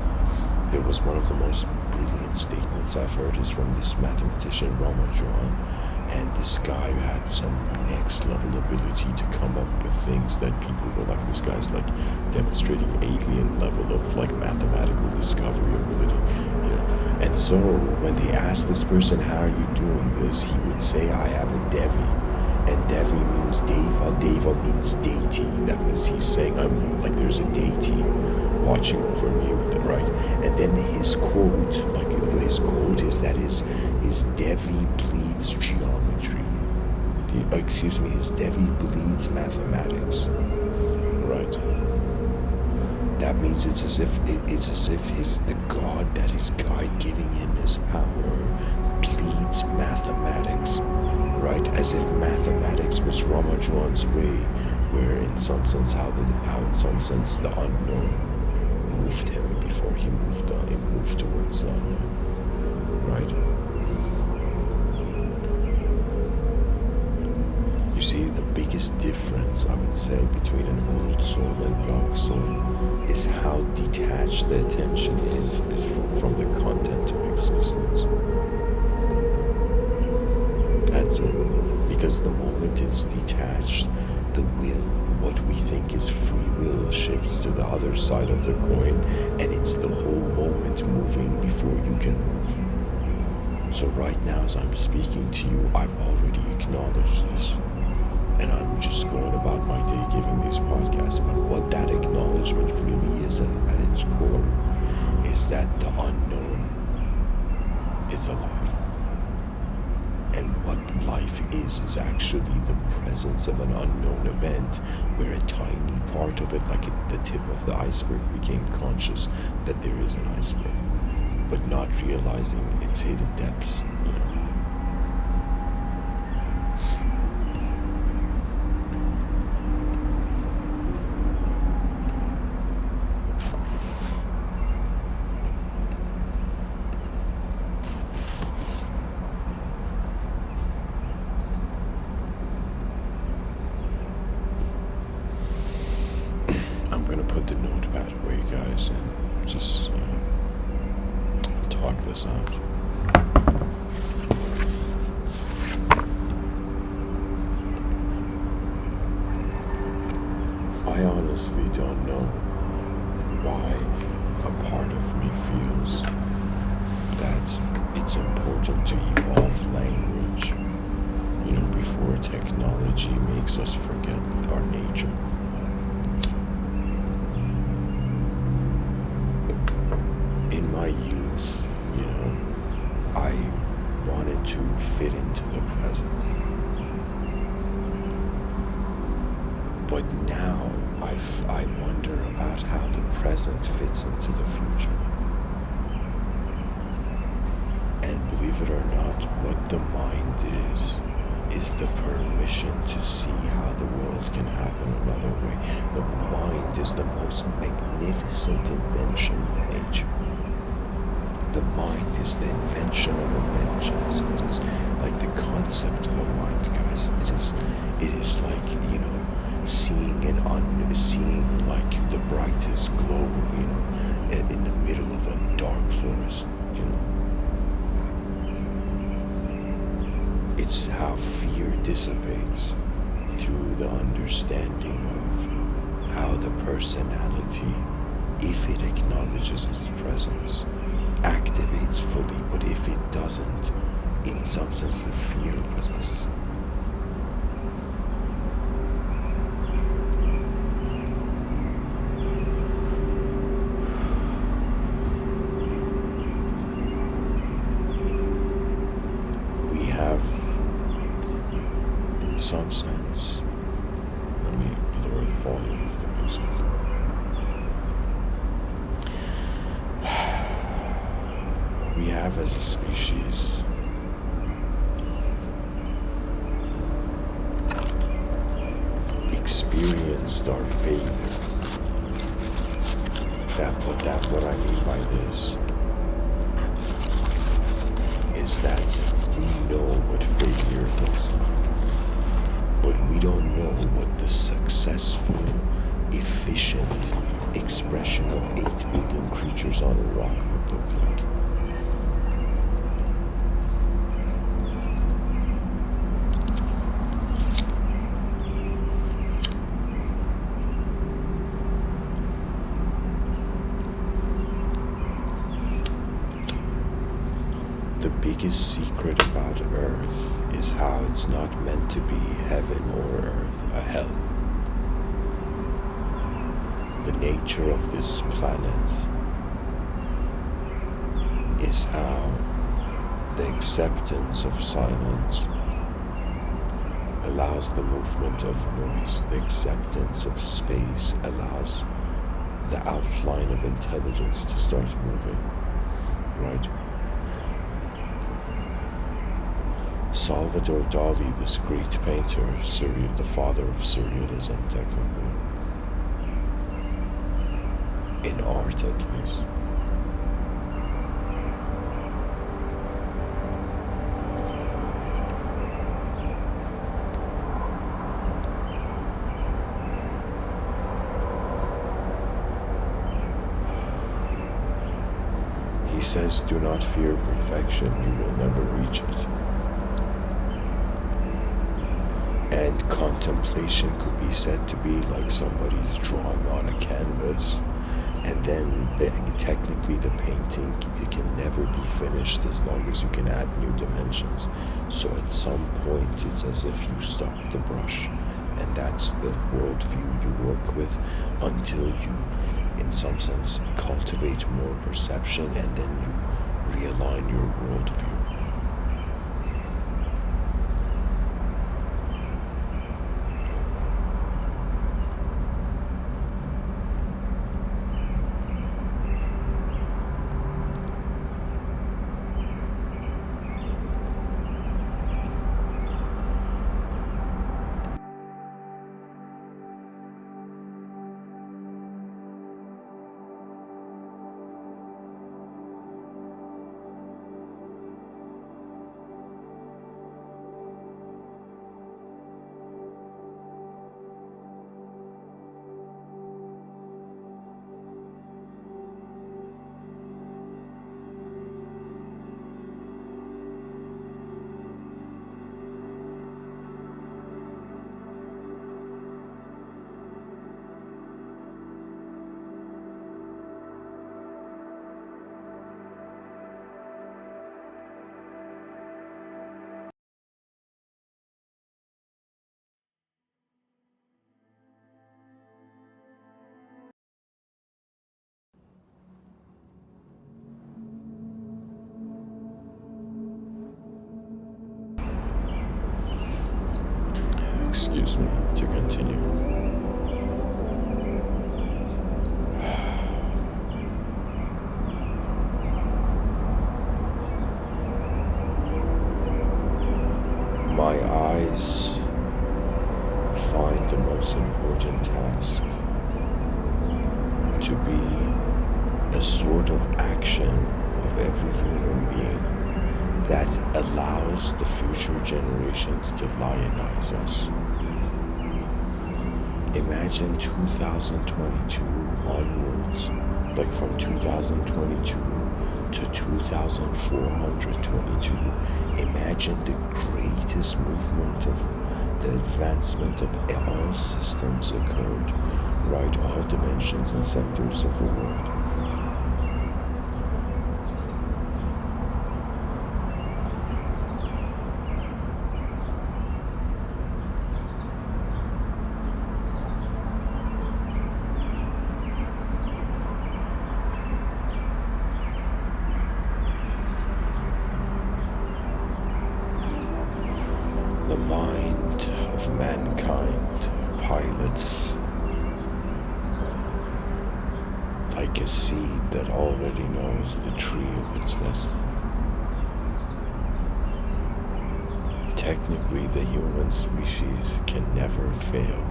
There was one of the most brilliant statements I've heard is from this mathematician Ramanujan, and this guy who had some next level ability to come up with things that people were like, this guy's like demonstrating alien level of like mathematical discovery ability, you know. And so when they asked this person, how are you doing this, he would say, I have a Devi. And Devi means Deva. Deva means deity. That means he's saying there's a deity watching over me, right? And then his quote is that his Devi bleeds geometry. His Devi bleeds mathematics, right? That means it's as if the God that is giving him his power bleeds mathematics, right? As if mathematics was Ramanujan's way, where in some sense how in some sense the unknown moved him before he moved on. He moved towards the unknown, right? You see, the biggest difference, I would say, between an old soul and young soul is how detached the attention is from the content of existence. That's it. Because the moment it's detached, the will, what we think is free will, shifts to the other side of the coin, and it's the whole moment moving before you can move. So right now, as I'm speaking to you, I've already acknowledged this. And I'm just going about my day giving these podcasts. But what that acknowledgement really is at its core is that the unknown is alive. And what life is actually the presence of an unknown event where a tiny part of it, like the tip of the iceberg, became conscious that there is an iceberg, but not realizing its hidden depths, you know. plug this out. I honestly don't know why a part of me feels that it's important to evolve language, before technology makes us forget our nature. In my youth, I wanted to fit into the present. But now I wonder about how the present fits into the future. And believe it or not, what the mind is the permission to see how the world can happen another way. The mind is the most magnificent invention in nature. The mind is the invention of inventions. It is like the concept of a mind, guys. It is like, seeing like the brightest glow, in the middle of a dark forest, It's how fear dissipates through the understanding of how the personality, if it acknowledges its presence, activates fully, but if it doesn't, in some sense the fear possesses it. We have, in some sense, let me lower the volume of the music. We have, as a species, experienced our failure. That's what I mean by this is that we know what failure looks like, but we don't know what the successful, efficient expression of 8 billion creatures on a rock would look like. The biggest secret about Earth is how it's not meant to be heaven or earth, a hell. The nature of this planet is how the acceptance of silence allows the movement of noise. The acceptance of space allows the outline of intelligence to start moving, right? Salvador Dali, this great painter, the father of surrealism, technically, in art at least, he says, do not fear perfection, you will never reach it. And contemplation could be said to be like somebody's drawing on a canvas, and then technically the painting, it can never be finished as long as you can add new dimensions. So at some point it's as if you stop the brush, and that's the worldview you work with until you, in some sense, cultivate more perception, and then you realign your worldview. excuse me, to continue. My eyes find the most important task to be a sort of action of every human being that allows the future generations to lionize us. Imagine 2022 onwards, like from 2022 to 2422. Imagine the greatest movement of the advancement of all systems occurred, right? All dimensions and sectors of the world. The mind of mankind pilots like a seed that already knows the tree of its destiny. Technically, the human species can never fail.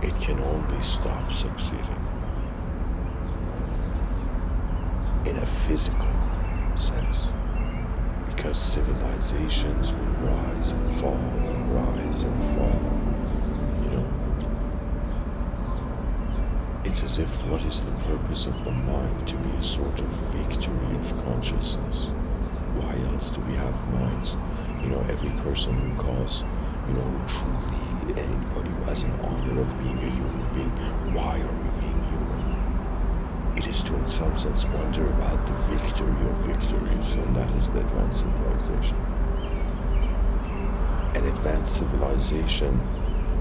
It can only stop succeeding. In a physical sense, because civilizations will rise and fall and rise and fall, It's as if what is the purpose of the mind to be a sort of victory of consciousness? Why else do we have minds? Every person who calls, who truly, anybody who has an honor of being a human being, why are we being human? It is to, in some sense, wonder about the victory of victories, and that is the advanced civilization. An advanced civilization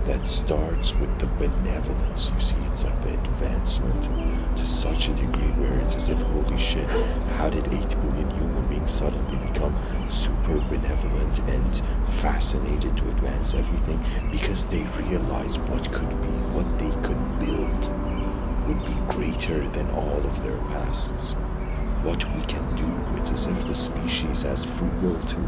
that starts with the benevolence. You see, it's like the advancement to such a degree where it's as if, holy shit, how did 8 billion human beings suddenly become super benevolent and fascinated to advance everything? Because they realize what could be, what they could build would be greater than all of their pasts. What we can do, it's as if the species has free will too,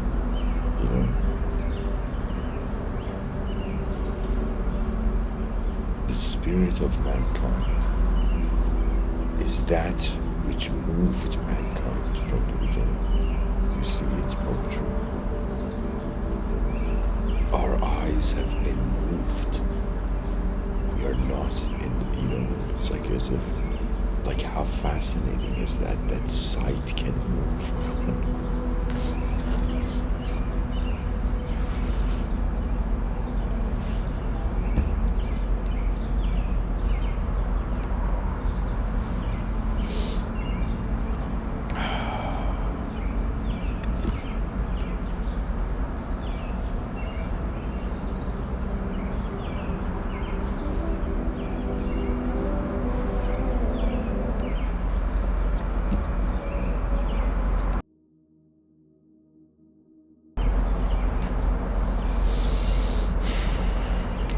The spirit of mankind is that which moved mankind from the beginning. You see, it's poetry. Our eyes have been moved. We are not it's like as if, like, how fascinating is that sight can move.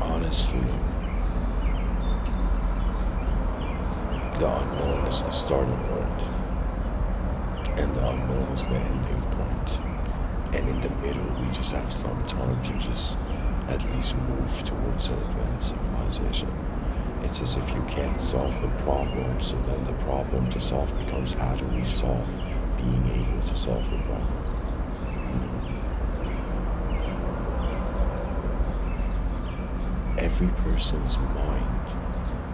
Honestly, the unknown is the starting point, and the unknown is the ending point. And in the middle, we just have some time to just at least move towards an advanced civilization. It's as if you can't solve the problem, so then the problem to solve becomes, how do we solve being able to solve the problem? Every person's mind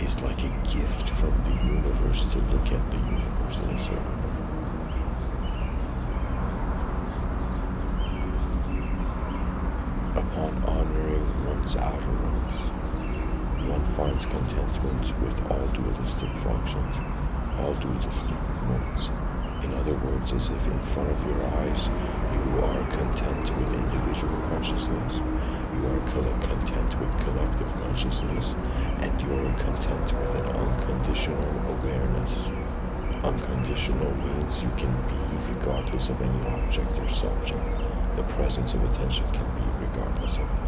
is like a gift from the universe to look at the universe in a certain way. Upon honoring one's outer ones, one finds contentment with all dualistic functions, all dualistic modes. In other words, as if in front of your eyes, you are content with individual consciousness, you are content with collective consciousness, and you are content with an unconditional awareness Unconditional means you can be regardless of any object or subject. The presence of attention can be regardless of it.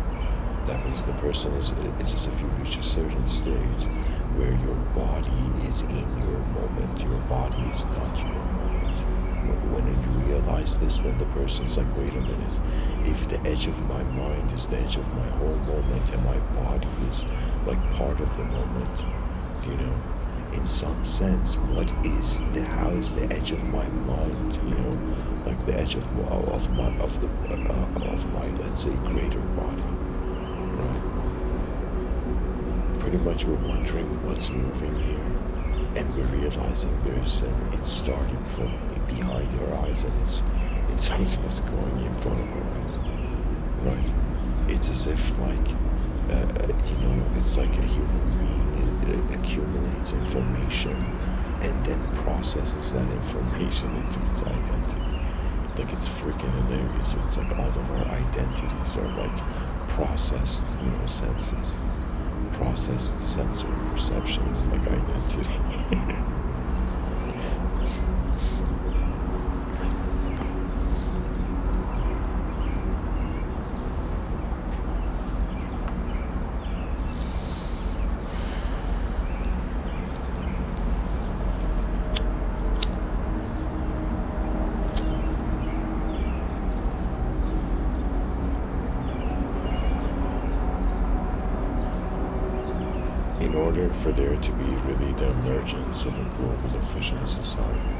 That means the person it's as if you reach a certain state where your body is in your moment. Your body is not your moment. When you realize this, then the person's like, wait a minute. If the edge of my mind is the edge of my whole moment and my body is like part of the moment, you know, in some sense, how is the edge of my mind, you know, like the edge of my let's say greater body, right? Pretty much we're wondering what's moving here, and we're realizing it's starting from behind our eyes, and it's in some sense going in front of our eyes, right? It's as if like you know, it's like a human being accumulates information and then processes that information into its identity. Like, it's freaking hilarious. It's like all of our identities are like processed, you know, senses. Processed sensory perception is like identity. In order for there to be really the emergence of a global efficient society,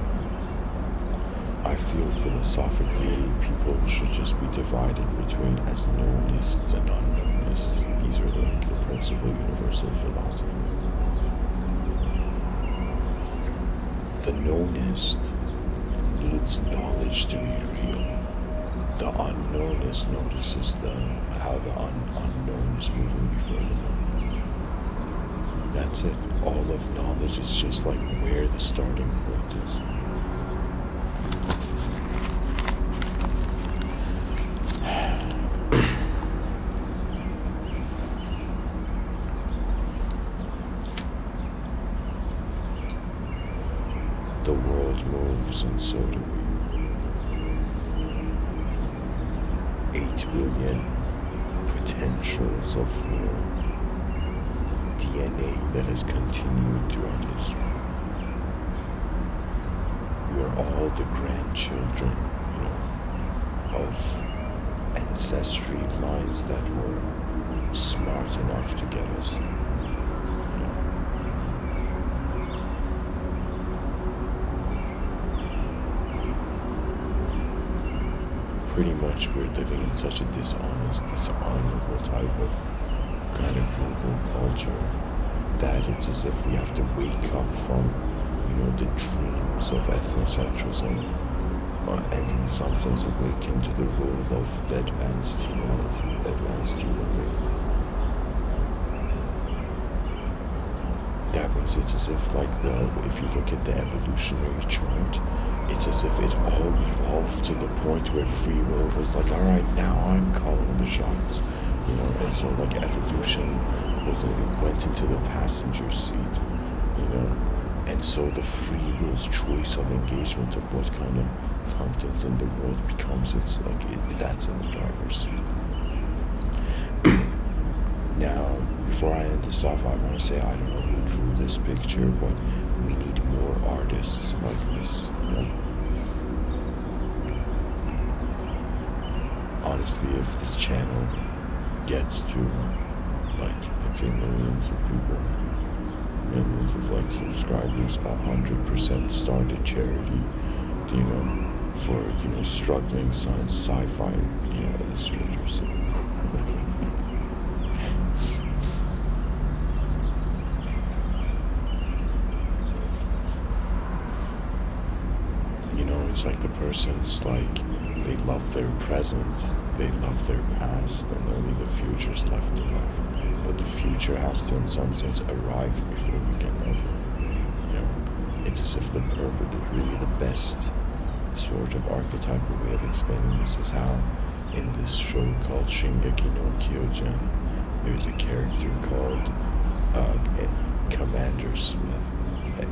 I feel philosophically people should just be divided between as knownists and unknownists. These are like the principal universal philosophies. The knownist needs knowledge to be real. The unknownist notices how the unknown is moving before the known. That's it. All of knowledge is just like where the starting point is. The world moves and so do we. 8 billion potentials of, you know, DNA that has continued throughout history. We are all the grandchildren, you know, of ancestry lines that were smart enough to get us. You know. Pretty much we're living in such a dishonest, dishonorable type of kind of global culture that it's as if we have to wake up from, you know, the dreams of ethnocentrism and in some sense awaken to the role of the advanced humanity, the advanced human race. That means it's as if like if you look at the evolutionary chart, it's as if it all evolved to the point where free will was like, all right, now I'm calling the shots. You know, and so like evolution went into the passenger seat, you know, and so the free will's choice of engagement of what kind of content in the world becomes, it's like that's in the driver's seat. Now, before I end this off, I want to say I don't know who drew this picture, but we need more artists like this, you know. Honestly, if this channel gets to like, let's say millions of people, millions of like subscribers, 100% start a charity, you know, for, you know, struggling science, sci-fi, you know, illustrators. You know, it's like the person's like, they love their present, they love their past, and only the future's left to love. But the future has to, in some sense, arrive before we can love it. You know, it's as if the purpose, really the best sort of archetypal way of explaining this is how, in this show called Shingeki no Kyojin, there's a character called Commander Smith,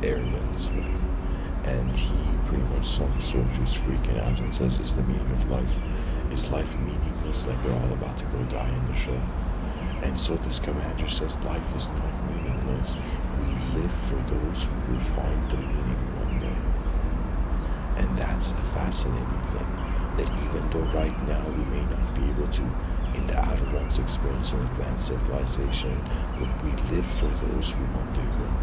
Airman Smith. and he pretty much, some soldiers freaking out and says, is the meaning of life, is life meaningless, like they're all about to go die in the show. And so this commander says life is not meaningless. We live for those who will find the meaning one day. And that's the fascinating thing, that even though right now we may not be able to, in the outer realms, experience an advanced civilization, but we live for those who one day will.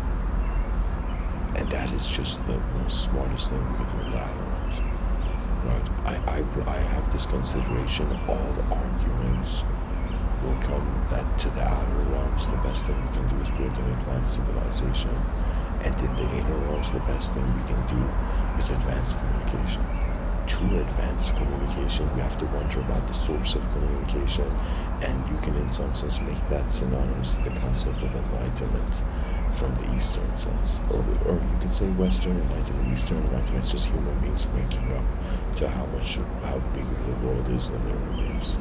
And that is just the most smartest thing we can do in the outer realms. Right? I have this consideration. All arguments will come that to the outer realms, the best thing we can do is build an advanced civilization. And in the inner realms, the best thing we can do is advanced communication. To advance communication, we have to wonder about the source of communication, and you can in some sense make that synonymous to the concept of enlightenment from the Eastern sense. Or you could say Western enlightenment, Eastern enlightenment. It's just human beings waking up to how bigger the world is than their beliefs.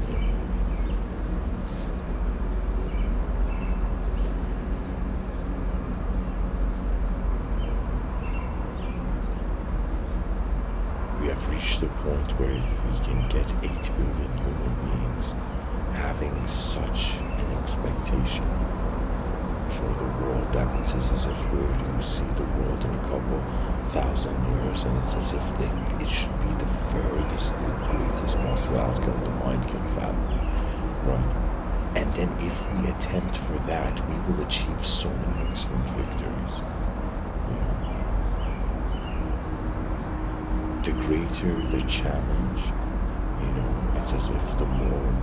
We have reached the point where if we can get 8 billion human beings having such an expectation for the world, that means it's as if where do you see the world in a couple thousand years, and it's as if it should be the furthest, the greatest possible outcome the mind can fathom, right? And then if we attempt for that, we will achieve so many instant victories. The greater the challenge, it's as if the more,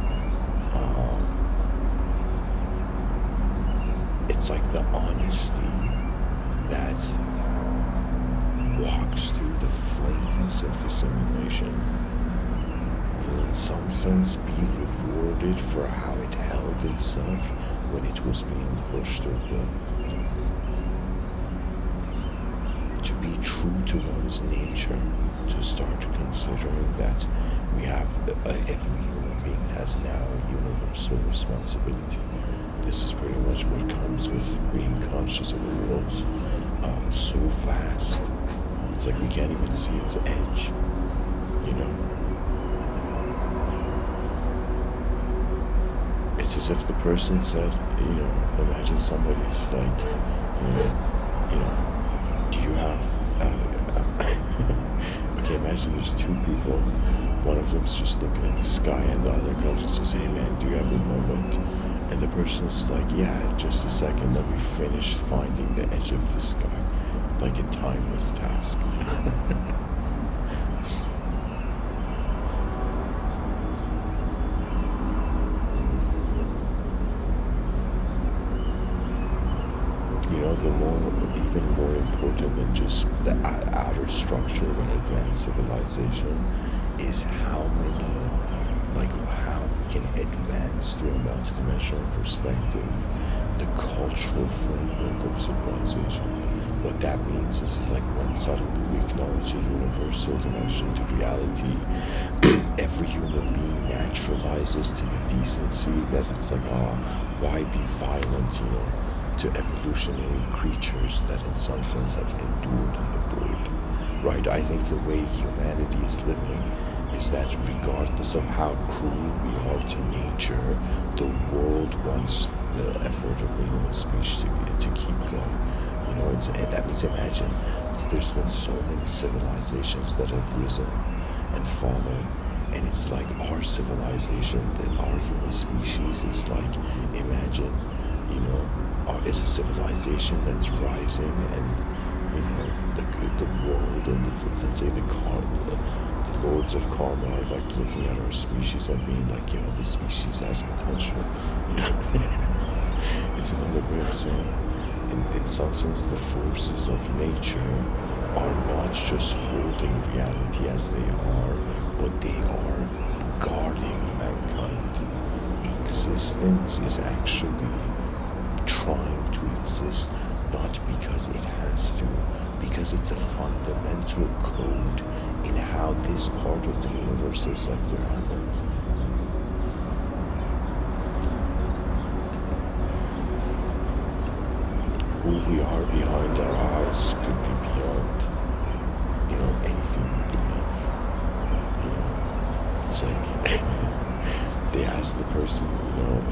it's like the honesty that walks through the flames of the simulation will in some sense be rewarded for how it held itself when it was being pushed or blocked. To be true to one's nature, to start considering that we have, every human being has now a universal responsibility. This is pretty much what comes with being conscious of the world so vast. It's like we can't even see its edge, It's as if the person said, imagine somebody's like, do you have, okay, imagine there's two people, one of them's just looking at the sky and the other comes and says, hey man, do you have a moment? And the person's like, yeah, just a second, let me finish finding the edge of the sky, like a timeless task. Even more important than just the outer structure of an advanced civilization is how we can advance through a multidimensional perspective the cultural framework of civilization. What that means is like when suddenly we acknowledge a universal dimension to reality, every human being naturalizes to the decency that it's like, why be violent, to evolutionary creatures that in some sense have endured in the void, right? I think the way humanity is living is that regardless of how cruel we are to nature, the world wants the effort of the human species to keep going. That means, imagine, there's been so many civilizations that have risen and fallen, and it's like our civilization, that our human species is like, imagine, it's a civilization that's rising, and the world and let's say the lords of karma are like looking at our species and being like, yo, this species has potential. It's another way of saying, in some sense, the forces of nature are not just holding reality as they are, but they are guarding mankind. Existence is actually trying to exist, not because it has to, because it's a fundamental code in how this part of the universal sector happens. Who we are behind our eyes could be beyond. anything we believe. It's like they ask the person,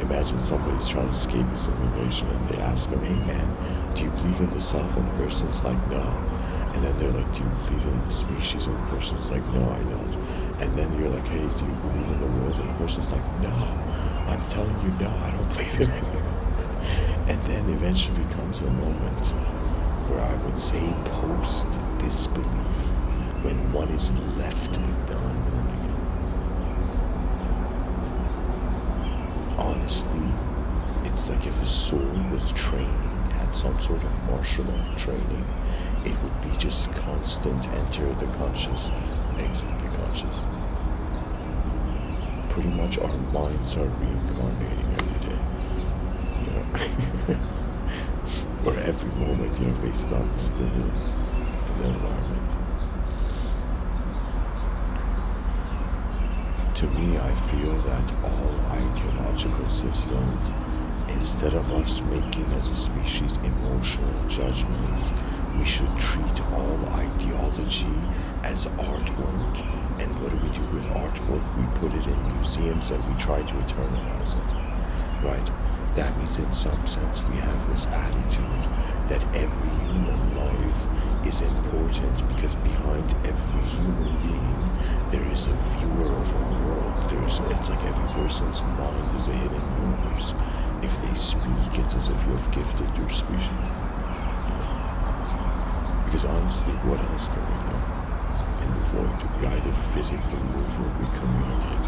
imagine somebody's trying to escape a simulation and they ask him, hey man, do you believe in the self? And the person's like, no. And then they're like, do you believe in the species? And the person's like, no, I don't. And then you're like, hey, do you believe in the world? And the person's like, no, I'm telling you, no, I don't believe in it. And then eventually comes a moment where I would say post-disbelief, when one is left with the unknown again. Honestly, it's like if a soul was training, had some sort of martial art training, it would be just constant enter the conscious, exit the conscious. Pretty much our minds are reincarnating every day, or every moment, based on the stimulus and the environment. To me, I feel that all ideological systems, instead of us making as a species emotional judgments, we should treat all ideology as artwork. And what do we do with artwork? We put it in museums and we try to eternalize it, right? That means in some sense we have this attitude that every human life is important, because behind every human being there is a viewer of a world. It's like every person's mind is a hidden universe. If they speak, it's as if you have gifted your species. Because honestly, what else can we do in the void? We either physically move or we communicate.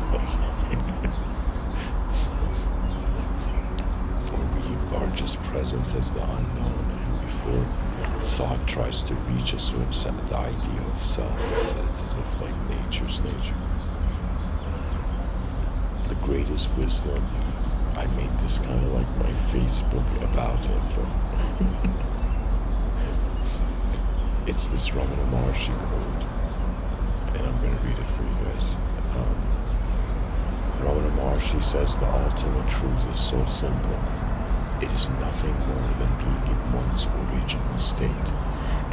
Or we are just present as the unknown, and before thought tries to reach us to accept the idea of self, it's as if like nature's nature. The greatest wisdom, I made this kind of like my Facebook about info. It's this Ramana Maharshi quote, and I'm going to read it for you guys. Ramana Maharshi says the ultimate truth is so simple. It is nothing more than being in one's original state.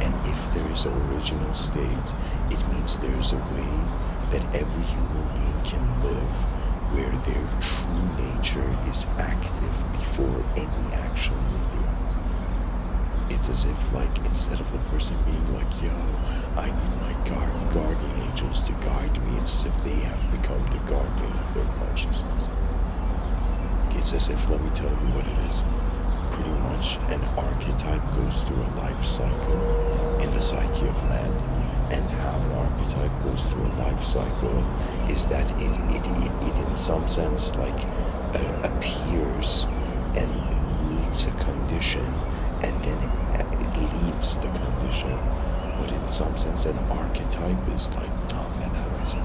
And if there is an original state, it means there is a way that every human being can live where their true nature is active before any action they do. It's as if, like, instead of the person being like, yo, I need my guardian angels to guide me, it's as if they have become the guardian of their consciousness. It's as if, let me tell you what it is. Pretty much an archetype goes through a life cycle in the psyche of man. And how an archetype goes through a life cycle is that it in some sense like appears and meets a condition, and then it leaves the condition. But in some sense an archetype is like, nah man, how do I say?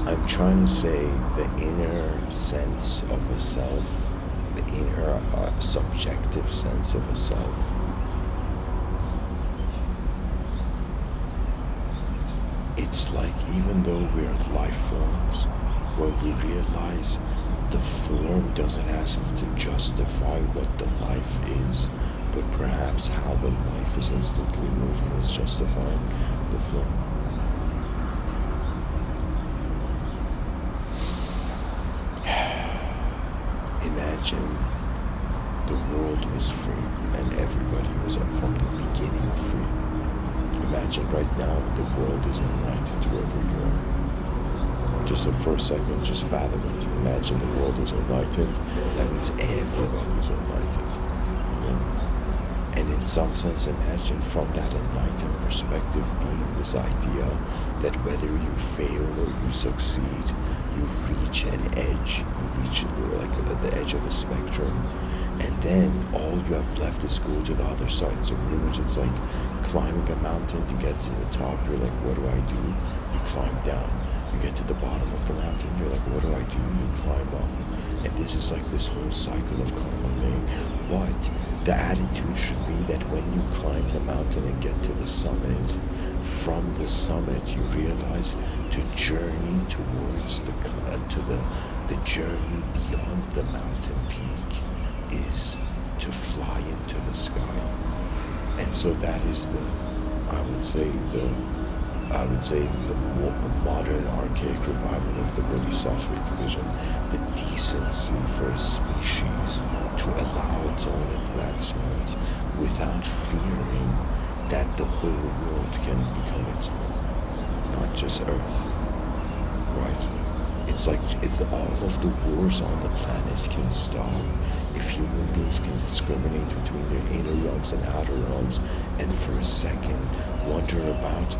I'm trying to say the inner sense of a self, the inner subjective sense of a self. It's like, even though we are life forms, when we realize the form doesn't have to justify what the life is, but perhaps how the life is instantly moving is justifying the form. Imagine the world was free and everybody was from the beginning free. Imagine right now the world is enlightened wherever you are. Just for a second, just fathom it. Imagine the world is enlightened. That means everybody is enlightened. And in some sense, imagine from that enlightened perspective being this idea that whether you fail or you succeed, you reach an edge, you reach like the edge of a spectrum, and then all you have left is go to the other side. So pretty much it's like climbing a mountain. You get to the top, you're like, what do? You climb down. You get to the bottom of the mountain, you're like, what do I do? You climb up. And this is like this whole cycle of karma thing. But the attitude should be that when you climb the mountain and get to the summit, from the summit you realize to journey towards the journey beyond the mountain peak is to fly into the sky. And so that is the modern archaic revival of the Bodhisattvic vision, the decency for a species to allow its own advancement without fearing that the whole world can become its own, not just Earth, right? It's like if all of the wars on the planet can stop, if human beings can discriminate between their inner realms and outer realms, and for a second wonder about,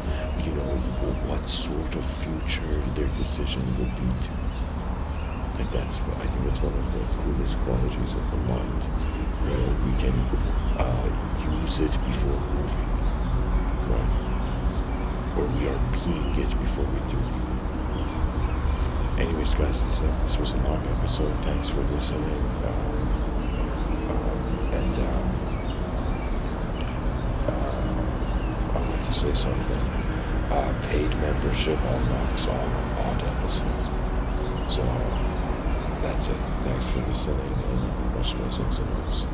what sort of future their decision will be to. Like I think that's one of the coolest qualities of the mind. We can use it before moving, right? Or we are being it before we do anything. Anyways, guys, this was a long episode. Thanks for listening. I want to say something. Paid membership unlocks all odd episodes. So that's it. Thanks for listening, and much blessings and us.